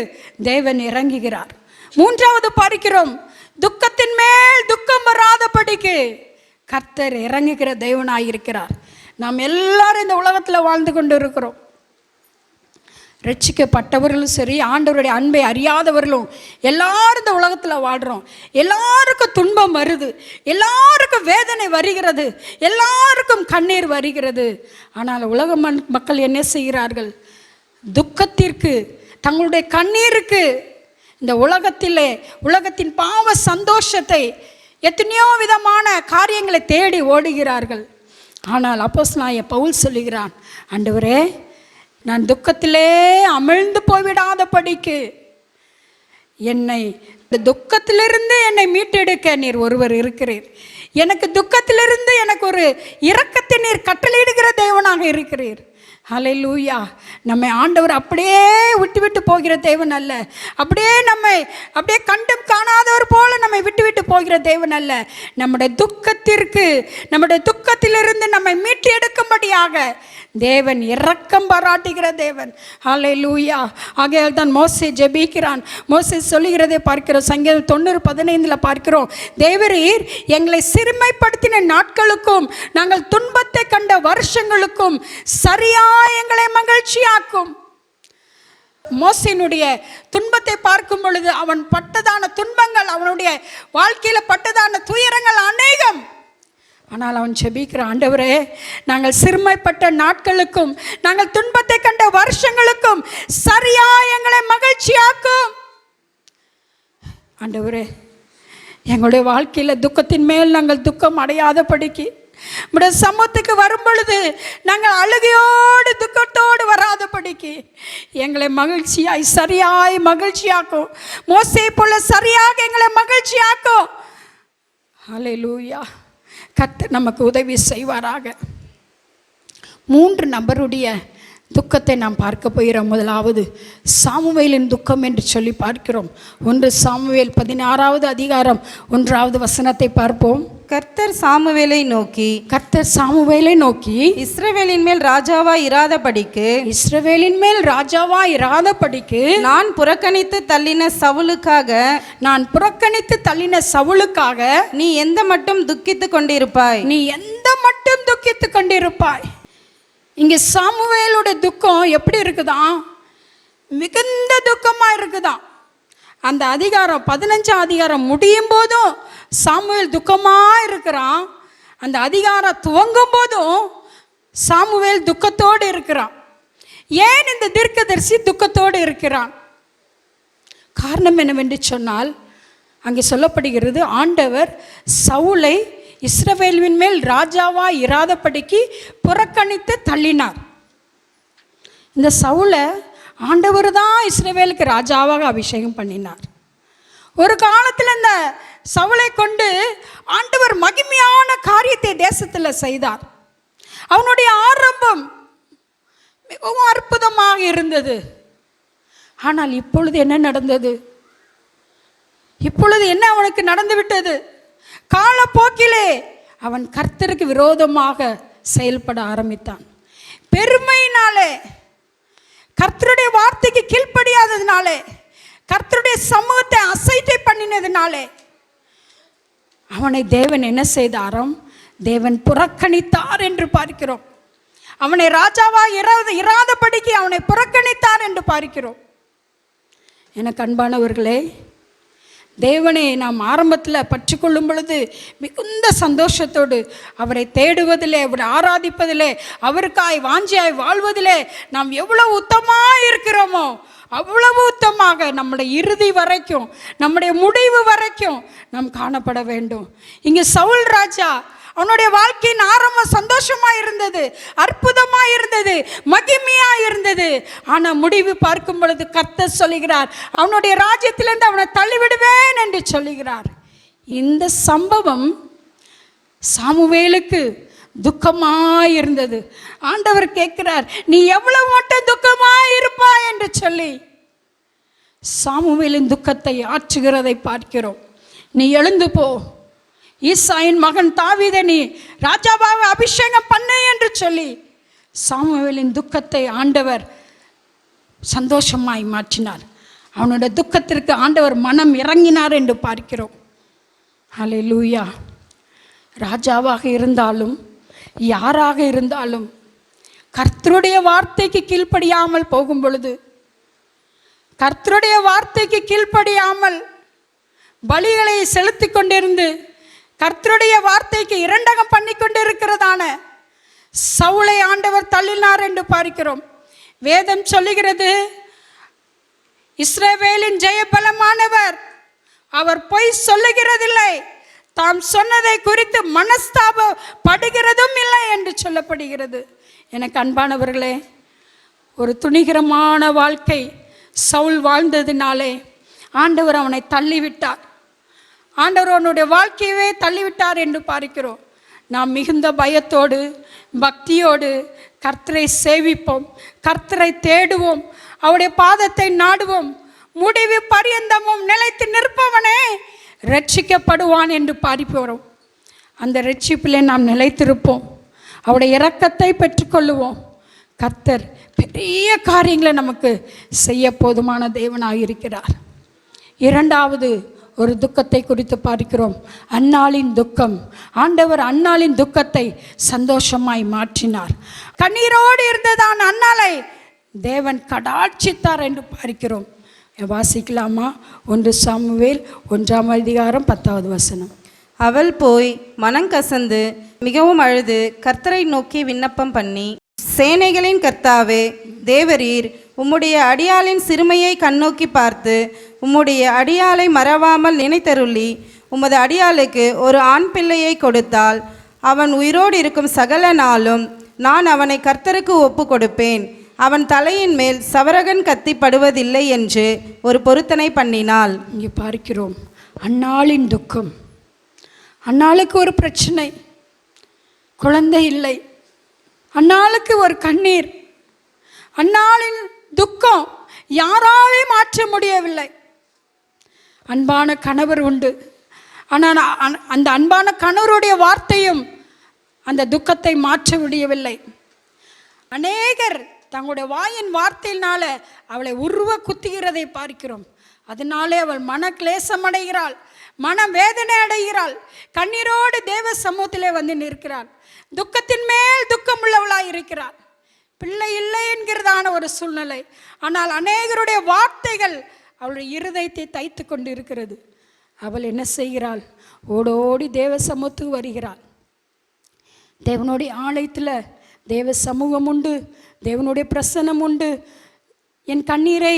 தேவன் இறங்குகிறார். மூன்றாவது பார்க்கிறோம், துக்கத்தின் மேல் துக்கம் வராதபடிக்கு கர்த்தர் இறங்குகிற தேவனாயிருக்கிறார். நாம் எல்லாரும் இந்த உலகத்தில் வாழ்ந்து கொண்டு இருக்கிறோம். ரட்சிக்கப்பட்டவர்களும் சரி, ஆண்டவருடைய அன்பை அறியாதவர்களும் எல்லாரும் இந்த உலகத்தில் வாழ்கிறோம். எல்லாருக்கும் துன்பம் வருது, எல்லாருக்கும் வேதனை வருகிறது, எல்லாருக்கும் கண்ணீர் வருகிறது. ஆனால் உலக மக்கள் என்ன செய்கிறார்கள்? துக்கத்திற்கு, தங்களுடைய கண்ணீருக்கு, இந்த உலகத்தின் பாவ சந்தோஷத்தை, எத்தனையோ விதமான காரியங்களை தேடி ஓடுகிறார்கள். ஆனால் அப்போஸ்தலனாகிய பவுல் சொல்லுகிறான், ஆண்டவரே, நான் துக்கத்திலே அமிழ்ந்து போய்விடாதபடிக்கு என்னை இந்த துக்கத்திலிருந்து என்னை மீட்டெடுக்க நீர் ஒருவர் இருக்கிறீர். எனக்கு துக்கத்திலிருந்து எனக்கு ஒரு இரக்கத்தை நீர் கட்டளையிடுகிற தேவனாக இருக்கிறீர். ஹல்லேலூயா. நம்மை ஆண்டவர் அப்படியே விட்டு போகிற தேவன் அல்ல. அப்படியே கண்டும் காணாதவர் போல நம்மை விட்டு போகிற தேவன் அல்ல. நம்முடைய துக்கத்திலிருந்து நம்மை மீட்டு எடுக்கும்படியாக தேவன் இரக்கம் பாராட்டுகிற தேவன். ஹல்லேலூயா. ஆகையால் தான் மோசே ஜெபிக்கிறான். மோசே சொல்லுகிறதை பார்க்கிறோம். சங்கீதம் 90:15 பார்க்கிறோம், தேவரீர் எங்களை சிறுமைப்படுத்தின நாட்களுக்கும் நாங்கள் துன்பத்தை கண்ட வருஷங்களுக்கும் சரியா எங்களை மகிழ்ச்சியாக்கும். மோசேனுடைய துன்பத்தை பார்க்கும் பொழுது அவன் பட்டதான துன்பங்கள், அவனுடைய வாழ்க்கையில பட்டதான துயரங்கள் அநேகம். ஆனால் அவன் ஜெபிக்கிற, ஆண்டவரே, நாங்கள் சிறுமைப்பட்ட நாட்களுக்கும் நாங்கள் துன்பத்தை கண்ட வருஷங்களுக்கும் சரியா எங்களை மகிழ்ச்சியாக்கும். ஆண்டவரே, எங்களுடைய வாழ்க்கையில் துக்கத்தின் மேல் நாங்கள் துக்கம் அடையாதபடிக்கு, நம்முடைய சமூகத்துக்கு வரும் பொழுது நாங்கள் அழுகையோடு துக்கத்தோடு வராதபடிக்கு எங்களை மகிழ்ச்சியாய் சரியாய் மகிழ்ச்சியாக்கும். மோசே போல சரியாக எங்களை மகிழ்ச்சியாக்கும். ஹல்லேலூயா. கர்த்தர் நமக்கு உதவி செய்வாராக. 3 நபருடைய துக்கத்தை நாம் பார்க்க போகிறோம். முதலாவது சாமுவேலின் துக்கம் என்று சொல்லி பார்க்கிறோம். 1 சாமுவேல் 16வது அதிகாரம் 1வது வசனத்தை பார்ப்போம். கர்த்தர் சாமுவேலை நோக்கி இஸ்ரவேலின் மேல் ராஜாவாய் இராதபடிக்கு நான் புறக்கணித்து தள்ளின சவுலுக்காக நீ எந்த மட்டும் துக்கித்து கொண்டிருப்பாய். இங்கே சாமுவேலுடைய துக்கம் எப்படி இருக்குதான்? மிகுந்த துக்கமாக இருக்குதான். அந்த அதிகாரம் 15ஆம் அதிகாரம் முடியும் போதும் சாமுவேல் துக்கமாக இருக்கிறான். அந்த அதிகாரம் துவங்கும் போதும் சாமுவேல் துக்கத்தோடு இருக்கிறான். ஏன் இந்த தீர்க்கதரிசி துக்கத்தோடு இருக்கிறான்? காரணம் என்னவென்று சொன்னால், அங்கே சொல்லப்படுகிறது, ஆண்டவர் சவுலை இஸ்ரவேலின் மேல் ராஜாவா இராதபடிக்கு புறக்கணித்து தள்ளினார். இந்த சவுலை ஆண்டவர் தான் இஸ்ரவேலுக்கு ராஜாவாக அபிஷேகம் பண்ணினார். ஒரு காலத்தில் இந்த சவுலை கொண்டு ஆண்டவர் மகிமையான காரியத்தை தேசத்தில் செய்தார். அவனுடைய ஆரம்பம் மிகவும் அற்புதமாக இருந்தது. ஆனால் இப்பொழுது என்ன நடந்தது? இப்பொழுது என்ன அவனுக்கு நடந்து விட்டது? காலப்போக்கிலே அவன் கர்த்தருக்கு விரோதமாக செயல்பட ஆரம்பித்தான். பெருமையினாலே, கர்த்தருடைய வார்த்தைக்கு கீழ்ப்படியாததினாலே, கர்த்தருடைய சமூகத்தை அசைட்டை பண்ணினதினாலே அவனை தேவன் என்ன செய்தாராம்? தேவன் புறக்கணித்தார் என்று பார்க்கிறோம். அவனை ராஜாவா இராதபடிக்கு அவனை புறக்கணித்தார் என்று பார்க்கிறோம். எனக்கு அன்பானவர்களே, தேவனை நாம் ஆரம்பத்தில் பற்றி கொள்ளும் பொழுது மிகுந்த சந்தோஷத்தோடு அவரை தேடுவதிலே, அவரை ஆராதிப்பதிலே, அவருக்காய் வாஞ்சியாய் வாழ்வதிலே நாம் எவ்வளவு உத்தமாக இருக்கிறோமோ அவ்வளவு உத்தமாக நம்முடைய இறுதி வரைக்கும், நம்முடைய முடிவு வரைக்கும் நாம் காணப்பட வேண்டும். இங்கே சவுல் ராஜா, அவனுடைய வாழ்க்கையின் ஆரம்பம் சந்தோஷமாக இருந்தது, அற்புதமாக இருந்தது, மகிமையாக இருந்தது. ஆனால் முடிவு பார்க்கும் பொழுது கர்த்தர் சொல்லுகிறார், அவனுடைய ராஜ்யத்திலிருந்து அவனை தள்ளிவிடுவேன் என்று சொல்லுகிறார். இந்த சம்பவம் சாமுவேலுக்கு துக்கமாக இருந்தது. ஆண்டவர் கேட்கிறார், நீ எவ்வளவு மட்டும் துக்கமாக இருப்பாய் என்று சொல்லி சாமுவேலின் துக்கத்தை ஆற்றுகிறதை பார்க்கிறோம். நீ எழுந்து போ, ஈசாயின் மகன் தாவீதை நீ ராஜாவாக அபிஷேகம் பண்ணு என்று சொல்லி சாமுவேலின் துக்கத்தை ஆண்டவர் சந்தோஷமாய் மாற்றினார். அவனுடைய துக்கத்திற்கு ஆண்டவர் மனம் இறங்கினார் என்று பார்க்கிறோம். ஹல்லேலூயா. ராஜாவாக இருந்தாலும் யாராக இருந்தாலும் கர்த்தருடைய வார்த்தைக்கு கீழ்ப்படியாமல் போகும் பொழுது, கர்த்தருடைய வார்த்தைக்கு கீழ்ப்படியாமல் பலிகளை செலுத்தி கொண்டிருந்து கர்த்தருடைய வார்த்தைக்கு இரண்டகம் பண்ணி கொண்டிருக்கிறதான சவுலை ஆண்டவர் தள்ளினார் என்று பார்க்கிறோம். வேதம் சொல்லுகிறது, இஸ்ரவேலின் ஜெயபலமானவர், அவர் பொய் சொல்லுகிறதில்லை, தாம் சொன்னதை குறித்து மனஸ்தாபப்படுகிறதும் இல்லை என்று சொல்லப்படுகிறது. எனக்கு அன்பானவர்களே, ஒரு துணிகரமான வாழ்க்கை சவுல் வாழ்ந்ததினாலே ஆண்டவர் அவனை தள்ளிவிட்டார். ஆண்டவர் அவனுடைய வாழ்க்கையவே தள்ளிவிட்டார் என்று பார்க்கிறோம். நாம் மிகுந்த பயத்தோடு பக்தியோடு கர்த்தரை சேவிப்போம், கர்த்தரை தேடுவோம், அவருடைய பாதத்தை நாடுவோம். முடிவு பரியந்தமும் நிலைத்து நிற்பவனே ரட்சிக்கப்படுவான் என்று பார்க்கிறோம். அந்த ரட்சிப்பிலே நாம் நிலைத்திருப்போம், அவருடைய இரக்கத்தை பெற்றுக்கொள்ளுவோம். கர்த்தர் பெரிய காரியங்களை நமக்கு செய்ய போதுமான தேவனாக இருக்கிறார். இரண்டாவது ஒரு துக்கத்தை குறித்து பார்க்கிறோம், அன்னாளின் துக்கம். ஆண்டவர் அன்னாளின் துக்கத்தை சந்தோஷமாய் மாற்றினார். கண்ணீரோடு இருந்ததான் அன்னாளை தேவன் கடாட்சித்தார் என்று பார்க்கிறோம். வாசிக்கலாமா? 1 சாமுவேல் 1ஆம் அதிகாரம் 10வது வசனம். அவள் போய் மனங்கசந்து மிகவும் அழுது கர்த்தரை நோக்கி விண்ணப்பம் பண்ணி, சேனைகளின் கர்த்தாவே தேவரீர் உம்முடைய அடியாளின் சிறுமையை கண்ணோக்கி பார்த்து உம்முடைய அடியாளை மறவாமல் நினைத்தருளி உமது அடியாளுக்கு ஒரு ஆண் பிள்ளையை கொடுத்தால் அவன் உயிரோடு இருக்கும் சகல நாளும் நான் அவனை கர்த்தருக்கு ஒப்பு கொடுப்பேன், அவன் தலையின் மேல் சவரகன் கத்தி படுவதில்லை என்று ஒரு பொருத்தனை பண்ணினாள். இங்கே பார்க்கிறோம் அன்னாளின் துக்கம். அன்னாளுக்கு ஒரு பிரச்சனை, குழந்தை இல்லை. அன்னாளுக்கு ஒரு கண்ணீர். அன்னாளின் துக்கம் யாராலையும் மாற்ற முடியவில்லை. அன்பான கணவர் உண்டு, ஆனால் அந்த அன்பான கணவருடைய வார்த்தையும் அந்த துக்கத்தை மாற்ற முடியவில்லை. அநேகர் தங்களுடைய வாயின் வார்த்தையினால அவளை உருவ குத்துகிறதை பார்க்கிறோம். அதனாலே அவள் மன கிளேசம் அடைகிறாள், மன வேதனை அடைகிறாள், கண்ணீரோடு தேவ சமூகத்திலே வந்து நிற்கிறாள், துக்கத்தின் மேல் துக்கம் உள்ளவளாய் இருக்கிறாள். பிள்ளை இல்லை என்கிறதான ஒரு சூழ்நிலை. ஆனால் அநேகருடைய வார்த்தைகள் அவளுடைய இருதயத்தை தைத்து கொண்டு இருக்கிறது. அவள் என்ன செய்கிறாள்? ஓடோடி தேவ சமூகத்துக்கு வருகிறாள். தேவனுடைய ஆலயத்தில் தேவ சமூகம் உண்டு, தேவனுடைய பிரசன்னம் உண்டு. என் கண்ணீரை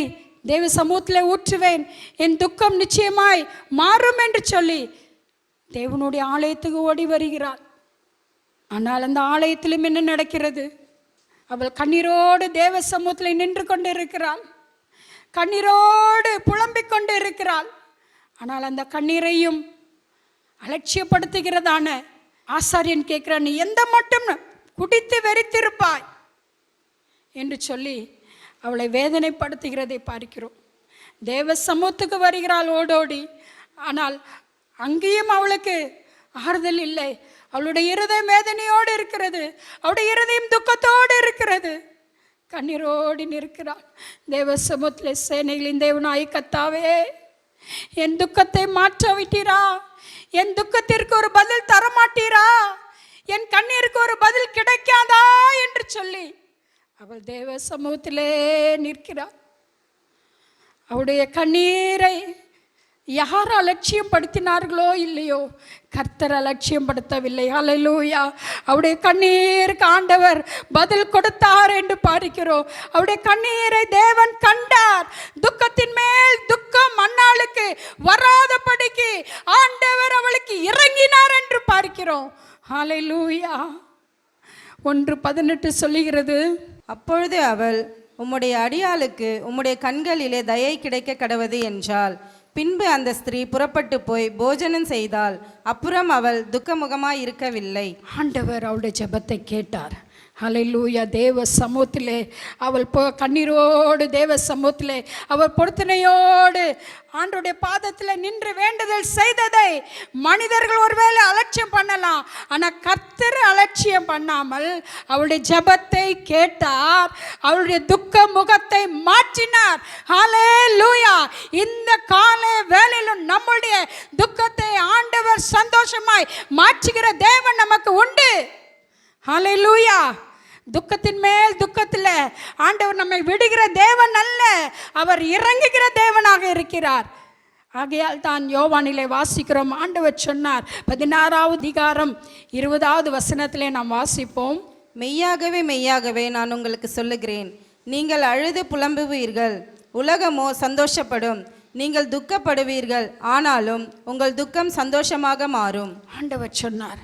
தேவ சமூகத்தில் ஊற்றுவேன், என் துக்கம் நிச்சயமாய் மாறும் என்று சொல்லி தேவனுடைய ஆலயத்துக்கு ஓடி வருகிறாள். ஆனால் அந்த ஆலயத்திலும் என்ன நடக்கிறது? அவள் கண்ணீரோடு தேவ சமூகத்தில் நின்று கொண்டு இருக்கிறாள், கண்ணீரோடு புலம்பிக் கொண்டு இருக்கிறாள். ஆனால் அந்த கண்ணீரையும் அலட்சியப்படுத்துகிறதான ஆசாரியன் கேட்கிறான், நீ எந்த மட்டும் குடித்து வெறித்திருப்பாய் என்று சொல்லி அவளை வேதனைப்படுத்துகிறதை பார்க்கிறோம். தேவ சமூகத்துக்கு வருகிறாள் ஓடோடி. ஆனால் அங்கேயும் அவளுக்கு ஆறுதல் இல்லை. அவளுடைய இருதயம் வேதனையோடு இருக்கிறது, அவளுடைய இருதயம் துக்கத்தோடு இருக்கிறது. கண்ணீரோடு நிற்கிறாள் தேவ சமூகத்தில். சேனைகளின் தேவனாய் கர்த்தாவே, என் துக்கத்தை மாற்ற விட்டீரா? என் துக்கத்திற்கு ஒரு பதில் தரமாட்டீரா? என் கண்ணீருக்கு ஒரு பதில் கிடைக்காதா என்று சொல்லி அவள் தேவ சமூகத்திலே நிற்கிறாள். அவளுடைய கண்ணீரை யார் அலட்சியம் படுத்தினார்களோ இல்லையோ, கர்த்தர் அலட்சியம் படுத்தவில்லை. ஹல்லேலூயா. அவருடைய கண்ணீருக்கு ஆண்டவர் பதில் கொடுத்தார் என்று பார்க்கிறோம். அவருடைய கண்ணீரை தேவன் கண்டார். துக்கத்தின் மேல் துக்கம் அன்னாளுக்கு வராதபடிக்கு ஆண்டவர் அவளுக்கு இறங்கினார் என்று பார்க்கிறோம். ஹல்லேலூயா. 1:18 சொல்லுகிறது, அப்பொழுது அவள், உம்முடைய அடியாளுக்கு உம்முடைய கண்களிலே தயை கிடைக்க கடவது என்றாள். பின்பு அந்த ஸ்திரீ புறப்பட்டு போய் போஜனம் செய்தாள். அப்புறம் அவள் துக்கமுகமாய் இருக்கவில்லை. ஆண்டவர் அவளுடைய ஜெபத்தை கேட்டார். ஹல்லேலூயா. தேவ சமூகத்திலே அவள் கண்ணீரோடு தேவ சமூகத்திலே அவள் பொருத்தனையோடு ஆண்டவருடைய பாதத்தில் நின்று வேண்டுதல் செய்ததை மனிதர்கள் ஒருவேளை அலட்சியம் பண்ணலாம். ஆனால் கர்த்தர் அலட்சியம் பண்ணாமல் அவளுடைய ஜெபத்தை கேட்டார், அவளுடைய துக்க முகத்தை மாற்றினார். ஹல்லேலூயா. இந்த காலை வேளையிலும் நம்முடைய துக்கத்தை ஆண்டவர் சந்தோஷமாய் மாற்றுகிற தேவன் நமக்கு உண்டு. ஹல்லேலூயா. துக்கத்தின் மேல் துக்கத்தில் ஆண்டவர் நம்மை விடுகிற தேவன் அல்ல, அவர் இறங்குகிற தேவனாக இருக்கிறார். ஆகையால் தான் யோவானிலே வாசிக்கிறோம். ஆண்டவர் சொன்னார், 16வது அதிகாரம் 20வது வசனத்திலே நாம் வாசிப்போம். மெய்யாகவே மெய்யாகவே நான் உங்களுக்கு சொல்லுகிறேன், நீங்கள் அழுது புலம்புவீர்கள், உலகமோ சந்தோஷப்படும். நீங்கள் துக்கப்படுவீர்கள், ஆனாலும் உங்கள் துக்கம் சந்தோஷமாக மாறும். ஆண்டவர் சொன்னார்,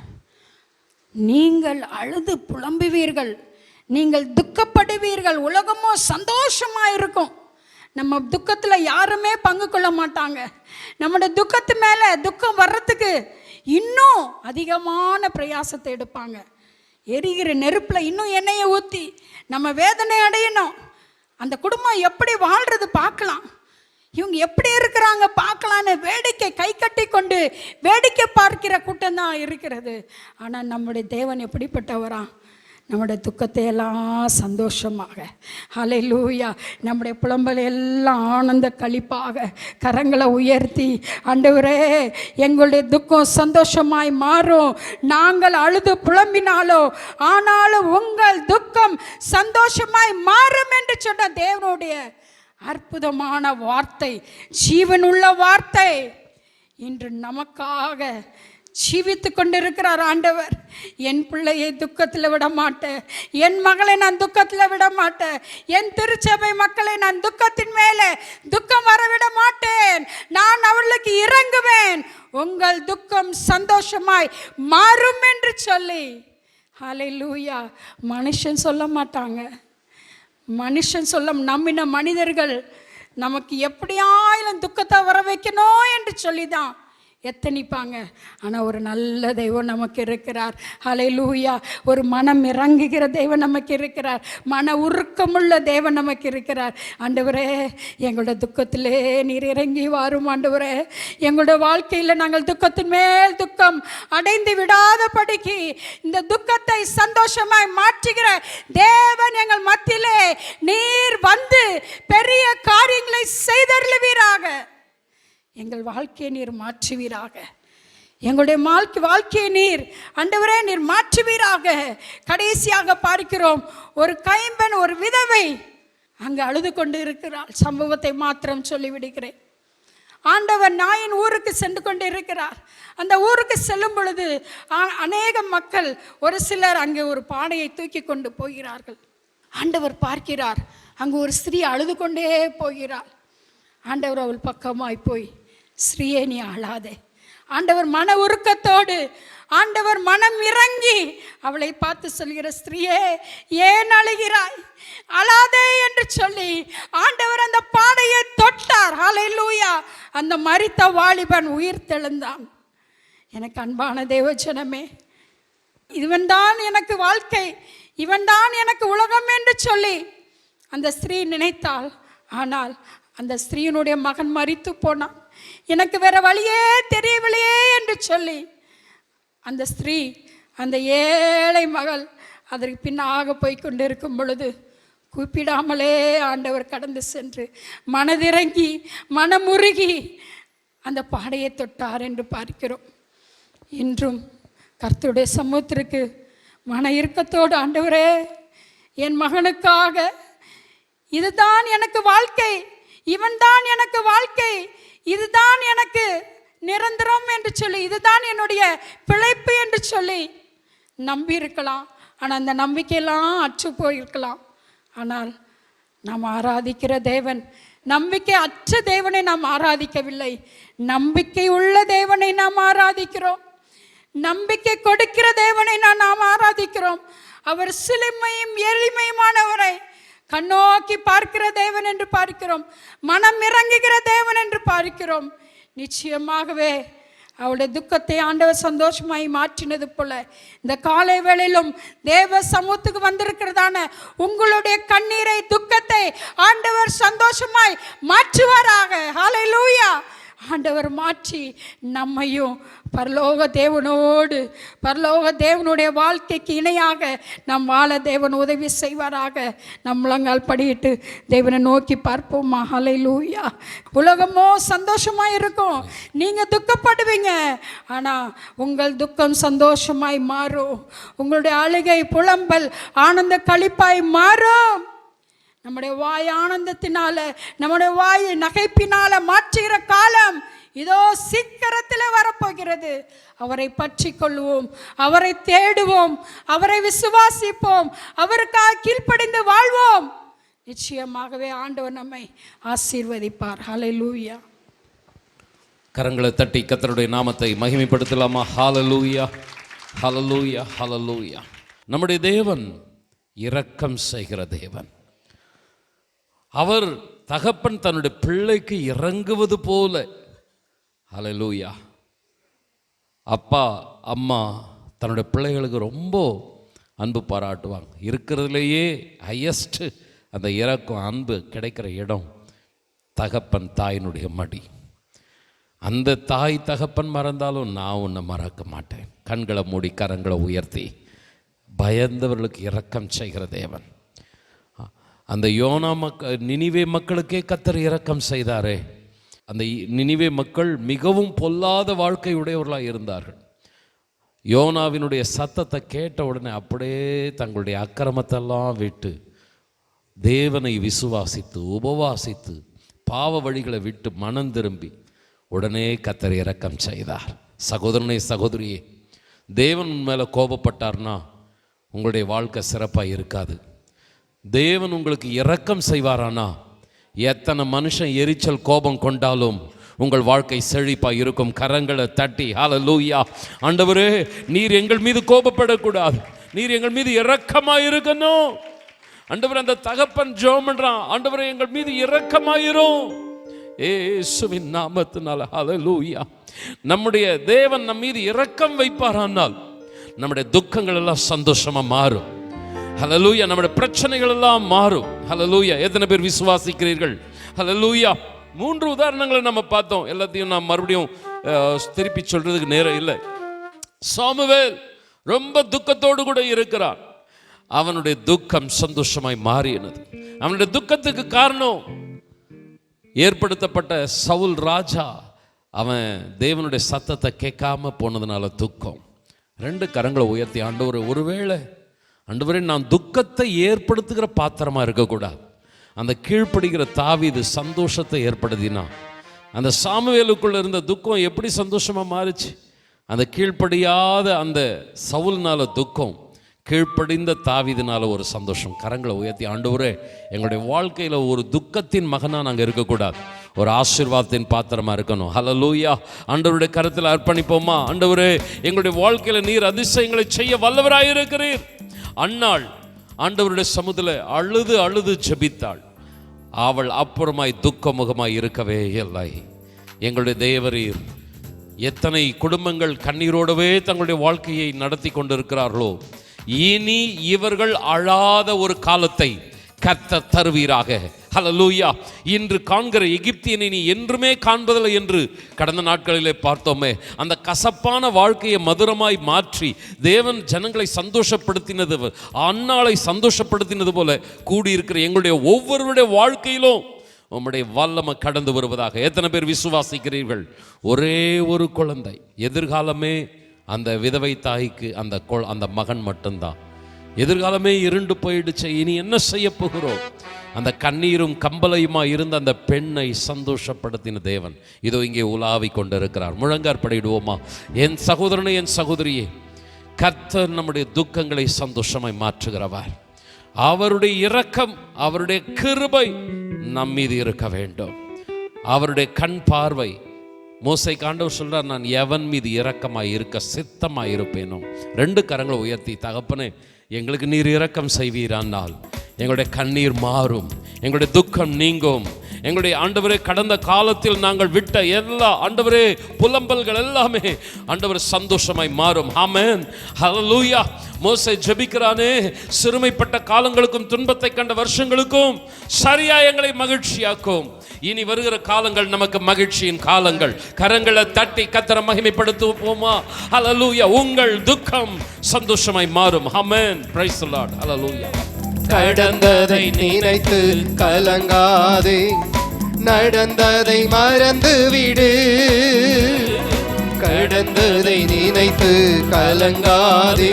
நீங்கள் அழுது புலம்புவீர்கள், நீங்கள் துக்கப்படுவீர்கள், உலகமோ சந்தோஷமாக இருக்கும். நம்ம துக்கத்தில் யாருமே பங்கு கொள்ள மாட்டாங்க. நம்முடைய துக்கத்து மேலே துக்கம் வர்றதுக்கு இன்னும் அதிகமான பிரயாசத்தை எடுப்பாங்க. எரிகிற நெருப்பில் இன்னும் எண்ணெயை ஊற்றி நம்ம வேதனை அடையணும். அந்த குடும்பம் எப்படி வாழ்கிறது பார்க்கலாம், இவங்க எப்படி இருக்கிறாங்க பார்க்கலான்னு வேடிக்கை கை கட்டி கொண்டு வேடிக்கை பார்க்கிற கூட்டம் தான் இருக்கிறது. ஆனால் நம்முடைய தேவன் எப்படிப்பட்டவரா? நம்முடைய துக்கத்தை எல்லாம் சந்தோஷமாக, ஹல்லேலூயா, நம்முடைய புலம்பலை எல்லாம் ஆனந்த களிப்பாக கரங்களை உயர்த்தி, ஆண்டவரே எங்களுடைய துக்கம் சந்தோஷமாய் மாறும், நாங்கள் அழுது புலம்பினாலோ ஆனாலும் உங்கள் துக்கம் சந்தோஷமாய் மாறும் என்று சொன்ன தேவனுடைய அற்புதமான வார்த்தை, ஜீவனுள்ள வார்த்தை இன்று நமக்காக ஜீவித்து கொண்டிருக்கிறார் ஆண்டவர். என் பிள்ளையை துக்கத்தில் விட மாட்டேன், என் மகளை நான் துக்கத்தில் விட மாட்டேன், என் திருச்சபை மக்களை நான் துக்கத்தின் மேலே துக்கம் வரவிட மாட்டேன். நான் அவர்களுக்கு இறங்குவேன், உங்கள் துக்கம் சந்தோஷமாய் மாறும் என்று சொல்லி. ஹல்லேலூயா. மனுஷன் சொல்ல மாட்டாங்க, மனுஷன் சொல்ல நம்பின மனிதர்கள் நமக்கு எப்படியாயிலும் துக்கத்தை வர வைக்கணும் என்று சொல்லி தான் எத்தனிப்பாங்க. ஆனால் ஒரு நல்ல தெய்வம் நமக்கு இருக்கிறார். ஹல்லேலூயா. ஒரு மனம் இறங்குகிற தெய்வம் நமக்கு இருக்கிறார், மன உருக்கமுள்ள தேவன் நமக்கு இருக்கிறார். ஆண்டவரே எங்களோட துக்கத்திலே நீர் இறங்கி வாரும். ஆண்டவரே எங்களோட வாழ்க்கையில் நாங்கள் துக்கத்தின் மேல் துக்கம் அடைந்து விடாதபடிக்கு இந்த துக்கத்தை சந்தோஷமாய் மாற்றுகிற தேவன் எங்கள் மத்தியிலே நீர் வந்து பெரிய காரியங்களை செய்தருளுவீராக. எங்கள் வாழ்க்கையை நீர் மாற்றுவீராக, எங்களுடைய வாழ்க்கையை நீர் ஆண்டவரே நீர் மாற்றுவீராக. கடைசியாக பார்க்கிறோம், ஒரு கைம்பெண் ஒரு விதவை அங்கு அழுது கொண்டு இருக்கிறாள். சம்பவத்தை மாத்திரம் சொல்லிவிடுகிறேன். ஆண்டவர் நாயின் ஊருக்கு சென்று கொண்டு இருக்கிறார். அந்த ஊருக்கு செல்லும் பொழுது அநேக மக்கள், ஒரு சிலர் அங்கே ஒரு பானையை தூக்கி கொண்டு போகிறார்கள். ஆண்டவர் பார்க்கிறார், அங்கு ஒரு ஸ்திரீ அழுது கொண்டே போகிறாள். ஆண்டவர் அவள் பக்கமாய் போய், ஸ்ரீயே நீ அழாதே. ஆண்டவர் மன உருக்கத்தோடு, ஆண்டவர் மனம் இறங்கி அவளை பார்த்து சொல்கிற, ஸ்திரீயே ஏன் அழுகிறாய், அழாதே என்று சொல்லி ஆண்டவர் அந்த பானையை தொட்டார். ஹல்லேலூயா! அந்த மரித்த வாலிபன் உயிர் தெழுந்தான். எனக்கு அன்பான தேவஜனமே, இவன்தான் எனக்கு வாழ்க்கை, இவன்தான் எனக்கு உலகம் என்று சொல்லி அந்த ஸ்திரீ நினைத்தாள். ஆனால் அந்த ஸ்திரீயினுடைய மகன் மரித்து போனான். எனக்கு வேற வழியே தெரியவில்லையே என்று சொல்லி அந்த ஸ்திரீ, அந்த ஏழை மகள் அதற்கு பின்னாக போய் கொண்டிருக்கும் பொழுது கூப்பிடாமலே ஆண்டவர் கடந்து சென்று மனதிறங்கி மனமுருகி அந்த பாடையை தொட்டார் என்று பார்க்கிறோம். இன்றும் கர்த்தருடைய சமூகத்திற்கு மன இறுக்கத்தோடு, ஆண்டவரே என் மகனுக்காக, இதுதான் எனக்கு வாழ்க்கை, இவன்தான் எனக்கு வாழ்க்கை, இதுதான் எனக்கு நிரந்தரம் என்று சொல்லி, இதுதான் என்னுடைய பிழைப்பு என்று சொல்லி நம்பி இருக்கலாம். ஆனால் அந்த நம்பிக்கையெல்லாம் அற்று போயிருக்கலாம். ஆனால் நாம் ஆராதிக்கிற தேவன் நம்பிக்கை அற்ற தேவனை நாம் ஆராதிக்கவில்லை, நம்பிக்கை உள்ள தேவனை நாம் ஆராதிக்கிறோம். நம்பிக்கை கொடுக்கிற தேவனை நாம் ஆராதிக்கிறோம். அவர் சிலுமையும் எளிமையுமானவரை கண்ணோக்கி பார்க்கிற தேவன் என்று பார்க்கிறோம். மனம் இறங்குகிற தேவன் என்று பார்க்கிறோம். நிச்சயமாகவே அவளுடைய துக்கத்தை ஆண்டவர் சந்தோஷமாய் மாற்றினது போல இந்த காலை வேளையிலும் தேவ சமூகத்துக்கு வந்திருக்கிறதான உங்களுடைய கண்ணீரை, துக்கத்தை ஆண்டவர் சந்தோஷமாய் மாற்றுவாராக. ஹல்லேலூயா! ஆண்டவர் மாற்றி நம்மையும் பரலோக தேவனோடு, பரலோக தேவனுடைய வாழ்க்கைக்கு இணையாக நம் வாழ தேவன் உதவி செய்வாராக. நம் முழங்கால் படியிட்டு தேவனை நோக்கி பார்ப்போமா. ஹல்லேலூயா! உலகமோ சந்தோஷமாக இருக்கும், நீங்கள் துக்கப்படுவீங்க, ஆனால் உங்கள் துக்கம் சந்தோஷமாய் மாறும். உங்களுடைய அழுகை, புலம்பல் ஆனந்த களிப்பாய் மாறும். நம்முடைய வாய் ஆனந்தத்தினால, நம்முடைய வாய் நகைப்பினால மாற்றுகிற காலம் இதோ சீக்கிரத்தில் வரப்போகிறது. அவரை பற்றி கொள்வோம், அவரை தேடுவோம், அவரை விசுவாசிப்போம், அவருக்காக கீழ்ப்படிந்து வாழ்வோம். நிச்சயமாகவே ஆண்டவர் நம்மை ஆசீர்வதிப்பார். ஹல்லேலூயா! கரங்களை தட்டி கர்த்தருடைய நாமத்தை மகிமைப்படுத்தலாமா? ஹல்லேலூயா, ஹல்லேலூயா, ஹல்லேலூயா! நம்முடைய தேவன் இரக்கம் செய்கிற தேவன். அவர் தகப்பன் தன்னுடைய பிள்ளைக்கு இறங்குவது போல, ஹல்லேலூயா, அப்பா அம்மா தன்னுடைய பிள்ளைகளுக்கு ரொம்ப அன்பு பாராட்டுவாங்க. இருக்கிறதுலையே ஹையஸ்ட்டு அந்த இரக்கம், அன்பு கிடைக்கிற இடம் தகப்பன் தாயினுடைய மடி. அந்த தாய் தகப்பன் மறந்தாலும் நான் உன்னை மறக்க மாட்டேன். கண்களை மூடி கரங்களை உயர்த்தி பயந்தவர்களுக்கு இரக்கம் செய்கிற தேவன். அந்த யோனா நினிவே மக்களுக்கே கர்த்தர் இரக்கம் செய்தாரே. அந்த நினிவே மக்கள் மிகவும் பொல்லாத வாழ்க்கையுடையவர்களாக இருந்தார்கள். யோனாவினுடைய சத்தத்தை கேட்ட உடனே அப்படியே தங்களுடைய அக்கிரமத்தெல்லாம் விட்டு தேவனை விசுவாசித்து உபவாசித்து பாவ வழிகளை விட்டு மனம் திரும்பி உடனே கர்த்தர் இரக்கம் செய்தார். சகோதரனே, சகோதரியே, தேவன் மேலே கோபப்பட்டார்னா உங்களுடைய வாழ்க்கை சிறப்பாக இருக்காது. தேவன் உங்களுக்கு இரக்கம் செய்வாரானா எத்தனை மனுஷன் எரிச்சல் கோபம் கொண்டாலும் உங்கள் வாழ்க்கை செழிப்பாக இருக்கும். கரங்களை தட்டி ஹல்லேலூயா! ஆண்டவரே, நீர் எங்கள் மீது கோபப்படக்கூடாது, நீர் எங்கள் மீது இரக்கமாக இருக்கணும். ஆண்டவர், அந்த தகப்பன் ஜெபம் பண்றான், ஆண்டவரே எங்கள் மீது இரக்கமாயிரும் இயேசுவின் நாமத்தினால. ஹல்லேலூயா! நம்முடைய தேவன் நம் மீது இரக்கம் வைப்பாரானால் நம்முடைய துக்கங்கள் எல்லாம் சந்தோஷமா மாறும். ஹல்லேலூயா! நம்முடைய பிரச்சனைகள் எல்லாம் மாறும். ஹல்லேலூயா! எத்தனை பேர் விசுவாசிக்கிறீர்கள்? ஹல்லேலூயா! 3 உதாரணங்களை நம்ம பார்த்தோம். எல்லாத்தையும் நான் மறுபடியும் திருப்பி சொல்றதுக்கு நேரம் இல்லை. சாமுவேல் ரொம்ப துக்கத்தோடு கூட இருக்கிறான். அவனுடைய துக்கம் சந்தோஷமாய் மாறினது. அவனுடைய துக்கத்துக்கு காரணம் ஏற்படுத்தப்பட்ட சவுல் ராஜா, அவன் தேவனுடைய சத்தத்தை கேட்காம போனதுனால துக்கம். 2 கரங்களை உயர்த்தி, ஆண்டவரே, ஒருவேளை ஆண்டவரே நான் துக்கத்தை ஏற்படுத்துகிற பாத்திரமா இருக்கக்கூடாது, அந்த கீழ்ப்படுகிற தாவீது சந்தோஷத்தை ஏற்படுத்தினான். அந்த சாமுவேலுக்குள்ள இருந்த துக்கம் எப்படி சந்தோஷமாக மாறுச்சு? அந்த கீழ்ப்படியாத அந்த சவுல்னால துக்கம், கீழ்ப்படிந்த தாவீதுனால ஒரு சந்தோஷம். கரங்களை உயர்த்தி, ஆண்டவரே எங்களுடைய வாழ்க்கையில் ஒரு துக்கத்தின் மகனாக நாங்கள் இருக்கக்கூடாது, ஒரு ஆசீர்வாதத்தின் பாத்திரமாக இருக்கணும். ஹல்லேலூயா. ஆண்டவருடைய கருத்தில் அர்ப்பணிப்போமா? ஆண்டவரே எங்களுடைய வாழ்க்கையில் நீர் அதிசயங்களை செய்ய வல்லவராக இருக்கிறீர். அன்னாள் ஆண்டவருடைய சமுதில் அழுது அழுது ஜெபித்தாள். அவள் அப்புறமாய் துக்கமுகமாய் இருக்கவே இல்லை. எங்களுடைய தேவரீர் எத்தனை குடும்பங்கள் கண்ணீரோடவே தங்களுடைய வாழ்க்கையை நடத்தி கொண்டிருக்கிறார்களோ, இனி இவர்கள் அழாத ஒரு காலத்தை கர்த்தர் தருவீராக. ஹல்லேலூயா. இன்று காண்கிற எகிப்தியனை நீ என்றுமே காண்பதில்லை என்று கடந்த நாட்களிலே பார்த்தோமே. அந்த கசப்பான வாழ்க்கையை மதுரமாய் மாற்றி தேவன் ஜனங்களை சந்தோஷப்படுத்தினது, அன்னாளை சந்தோஷப்படுத்தினது போல கூடியிருக்கிற எங்களுடைய ஒவ்வொருவருடைய வாழ்க்கையிலும் உம்முடைய வல்லமை கடந்து வருவதாக. எத்தனை பேர் விசுவாசிக்கிறீர்கள்? ஒரே ஒரு குழந்தை, எதிர்காலமே அந்த விதவை தாய்க்கு அந்த மகன் மட்டும்தான். எதிர்காலமே இருண்டு போயிடுச்சு, இனி என்ன செய்ய போகிறோம்? அந்த கண்ணீரும் கம்பலையுமா இருந்த அந்த பெண்ணை சந்தோஷப்படுத்தின தேவன் இதோ இங்கே உலாவி கொண்டிருக்கிறார். முழங்காற்படிடுவோமா? என் சகோதரனே, என் சகோதரியே, கர்த்தர் நம்முடைய துக்கங்களை சந்தோஷமாய் மாற்றுகிறவர். அவருடைய இரக்கம், அவருடைய கிருபை நம் மீது இருக்க வேண்டும். அவருடைய கண் பார்வை, மோசேக்கு ஆண்டவர் சொல்றார், நான் எவன் மீது இரக்கமாய் இருக்க சித்தமாய் இருப்பேனோ. 2 கரங்களை உயர்த்தி, தகப்பனே எங்களுக்கு நீர் இரக்கம் செய்வீரானால் எங்களுடைய கண்ணீர் மாறும், எங்களுடைய துக்கம் நீங்கும். எங்களுடைய ஆண்டவரே கடந்த காலத்தில் நாங்கள் விட்ட எல்லா ஆண்டவரே புலம்பல்கள் எல்லாமே ஆண்டவர் சந்தோஷமாய் மாறும். ஆமென். ஹல்லேலூயா. மோசே ஜெபிக்கிறானே, சிறுமைப்பட்ட காலங்களுக்கும் துன்பத்தை கண்ட வருஷங்களுக்கும் சரியா எங்களை மகிழ்ச்சியாக்கும். இனி வருகிற காலங்கள் நமக்கு மகிழ்ச்சியின் காலங்கள். கரங்களை தட்டி கர்த்தரை மகிமைப்படுத்துவோமா? ஹல்லேலூயா. உங்கள் துக்கம் சந்தோஷமாய் மாறும். ஆமென். Praise the Lord. ஹல்லேலூயா. கடந்ததை நினைத்து கலங்காதே, நடந்ததை மறந்து விடு. கடந்ததை நினைத்து கலங்காதே,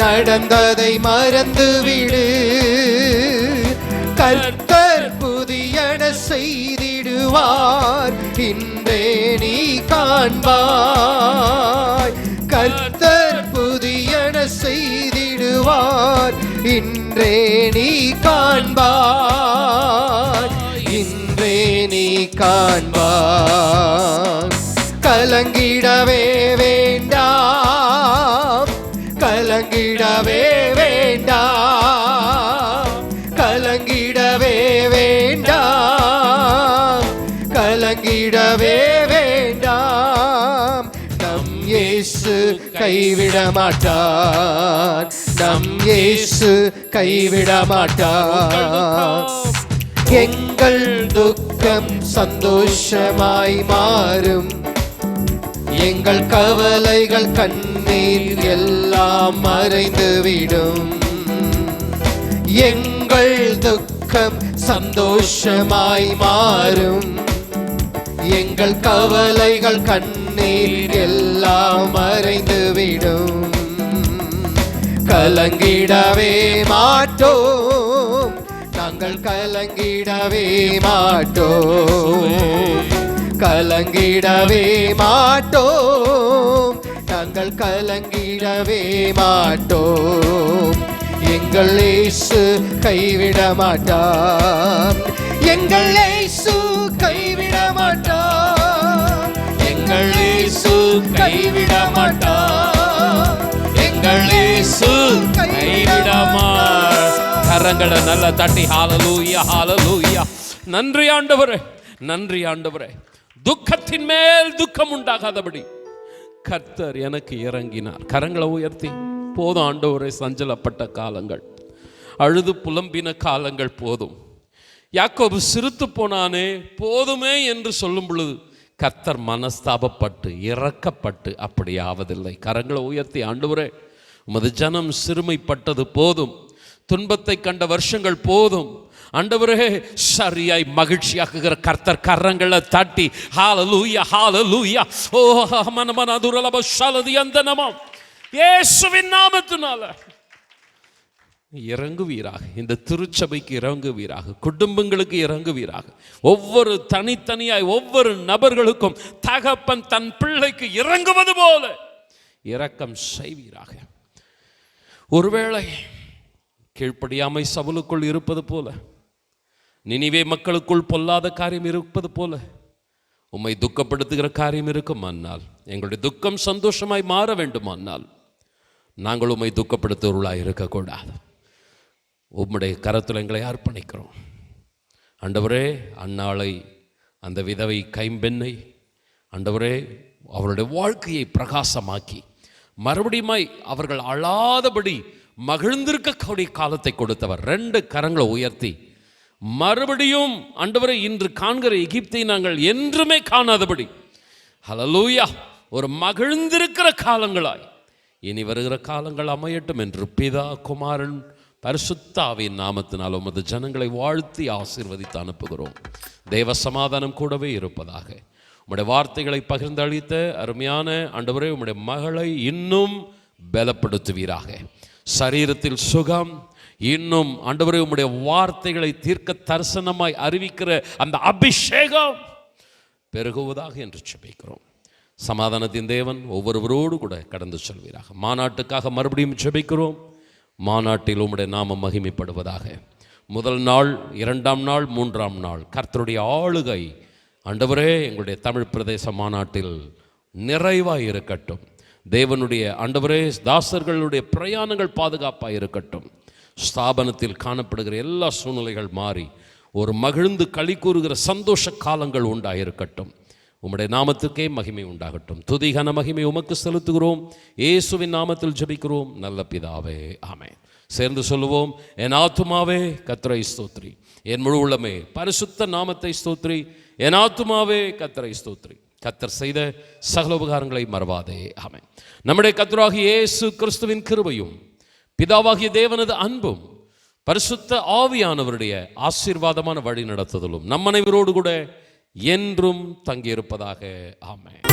நடந்ததை மறந்து விடு. கர்த்தர் புதியன செய்திடுவார், இன்றே நீ காண்பாய். கர்த்தர் புதியன செய்திடுவார், இன்றே நீ காண்பாய். இன்றே நீ காண்பாய். கலங்கிடவே வேண்டாம், கலங்கிடவே வேண்டாம், கலங்கிடவே வேண்டாம், கலங்கிடவே வேண்டாம். நம் இயேசு கைவிட மாட்டார், நம் இயேசு கைவிட மாட்டார். எங்கள் துக்கம் சந்தோஷமாய் மாறும், எங்கள் கவலைகள் கண்ணீர் எல்லாம் மறைந்துவிடும். எங்கள் துக்கம் சந்தோஷமாய் மாறும், எங்கள் கவலைகள் கண்ணீர் எல்லாம் மறைந்துவிடும். கலங்கிடவே மாட்டோம், நாங்கள் கலங்கிடவே மாட்டோம், கலங்கிடவே மாட்டோம், நாங்கள் கலங்கிடவே மாட்டோம். எங்கள் இயேசு கைவிட மாட்டார், எங்கள் இயேசு கைவிட மாட்டார், எங்கள் இயேசு கைவிட மாட்டார், எங்கள் இயேசு கைவிட மாட்டார். கரங்களை நல்லா தட்டி ஹல்லேலூயா, ஹல்லேலூயா. நன்றி ஆண்டவரே, நன்றி ஆண்டவரே. துக்கத்தின் மேல் துக்கம் உண்டாகாதபடி கர்த்தர் எனக்கு இறங்கினார். கரங்களை உயர்த்தி, போதும் ஆண்டவரே, சஞ்சலப்பட்ட காலங்கள், அழுது புலம்பின காலங்கள் போதும். யாக்கோபு சிரித்து போனானே, போதுமே என்று சொல்லும் பொழுது கர்த்தர் மனஸ்தாபப்பட்டு இறக்கப்பட்டு அப்படி ஆவதில்லை. கரங்களை உயர்த்தி, ஆண்டவரே உமது ஜனம் சிறுமைப்பட்டது போதும், துன்பத்தை கண்ட வருஷங்கள் போதும். ஆண்டவரே சரியாய் மகிழ்ச்சியாக்குகிற கர்த்தர் கரங்களை தட்டி ஹல்லேலூயா, ஹல்லேலூயா. ஓ மனமனதுரலப ஷலதி அந்தனமா இயேசுவின் நாமத்தினால இறங்குவீராக. இந்த திருச்சபைக்கு இறங்குவீராக. குடும்பங்களுக்கு இறங்குவீராக. ஒவ்வொரு தனித்தனியாய் ஒவ்வொரு நபர்களுக்கும் தகப்பன் தன் பிள்ளைக்கு இறங்குவது போல இரக்கம் செய்வீராக. ஒருவேளை கீழ்ப்படியாமை சவுலுக்குள் இருப்பது போல, நினிவே மக்களுக்குள் பொல்லாத காரியம் இருப்பது போல உம்மை துக்கப்படுத்துகிற காரியம் இருக்குமானால், எங்களுடைய துக்கம் சந்தோஷமாய் மாற வேண்டுமானால் நாங்கள் உம்மை துக்கப்படுத்துவர்களாக இருக்கக்கூடாது. உம்முடைய கரத்தில் எங்களை அர்ப்பணிக்கிறோம். ஆண்டவரே, அன்னாளை, அந்த விதவை கைம்பெண்ணை ஆண்டவரே அவருடைய வாழ்க்கையை பிரகாசமாக்கி மறுபடியுமாய் அவர்கள் அழாதபடி மகிழ்ந்திருக்கக்கூடிய காலத்தை கொடுத்தவர். 2 கரங்களை உயர்த்தி மறுபடியும் ஆண்டவரே இன்று காண்கிற எகிப்தை நாங்கள் என்றுமே காணாதபடி ஹல்லேலூயா ஒரு மகிழ்ந்திருக்கிற காலங்களாய் இனி வருகிற காலங்கள் அமையட்டும் என்று பிதா குமாரன் பரிசுத்த ஆவியின் நாமத்தினால் உமது ஜனங்களை வாழ்த்தி ஆசீர்வதித்து அனுப்புகிறோம். தேவ சமாதானம் கூடவே இருப்பதாக. உம்முடைய வார்த்தைகளை பகிர்ந்தளித்த அருமையான ஆண்டவரே, உம்முடைய மகளை இன்னும் பலப்படுத்துவீராக. சரீரத்தில் சுகம், இன்னும் ஆண்டவரே உம்முடைய வார்த்தைகளை தீர்க்க தரிசனமாய் அறிவிக்கிற அந்த அபிஷேகம் பெருகுவதாக என்று ஜெபிக்கிறோம். சமாதானத்தின் தேவன் ஒவ்வொருவரோடு கூட கடந்து செல்வீராக. மாநாட்டுக்காக மறுபடியும் ஜெபிக்கிறோம். மாநாட்டில் உம்முடைய நாமம் மகிமைப்படுவதாக. முதல் நாள், 2ஆம் நாள், 3ஆம் நாள் கர்த்தருடைய ஆளுகை ஆண்டவரே எங்களுடைய தமிழ் பிரதேச மாநாட்டில் நிறைவாக இருக்கட்டும். தேவனுடைய ஆண்டவரே தாசர்களுடைய பிரயாணங்கள் பாதுகாப்பாக இருக்கட்டும். ஸ்தாபனத்தில் காணப்படுகிற எல்லா சூழ்நிலைகள் மாறி ஒரு மகிழ்ந்து களி கூறுகிற சந்தோஷ காலங்கள் உண்டாயிருக்கட்டும். உம்முடைய நாமத்துக்கே மகிமை உண்டாகட்டும். துதிகன மகிமை உமக்கு செலுத்துகிறோம். இயேசுவின் நாமத்தில் ஜெபிக்கிறோம் நல்ல பிதாவே, ஆமென். சேர்ந்து சொல்லுவோம். என் ஆத்துமாவே கர்த்தரை ஸ்தோத்திரி, என் முழு உள்ளமே பரிசுத்த நாமத்தை ஸ்தோத்திரி, என் ஆத்துமாவே கர்த்தரை ஸ்தோத்திரி. கர்த்தர் செய்த சகல உபகாரங்களை மறவாதே, ஆமென். நம்முடைய கர்த்தராகிய இயேசு கிறிஸ்துவின் கிருபையும் பிதாவாகிய தேவனது அன்பும் பரிசுத்த ஆவியானவருடைய ஆசீர்வாதமான வழி நடத்துதலும் நம் அனைவரோடு கூட என்றும் தங்கியிருப்பதாக, ஆமென்.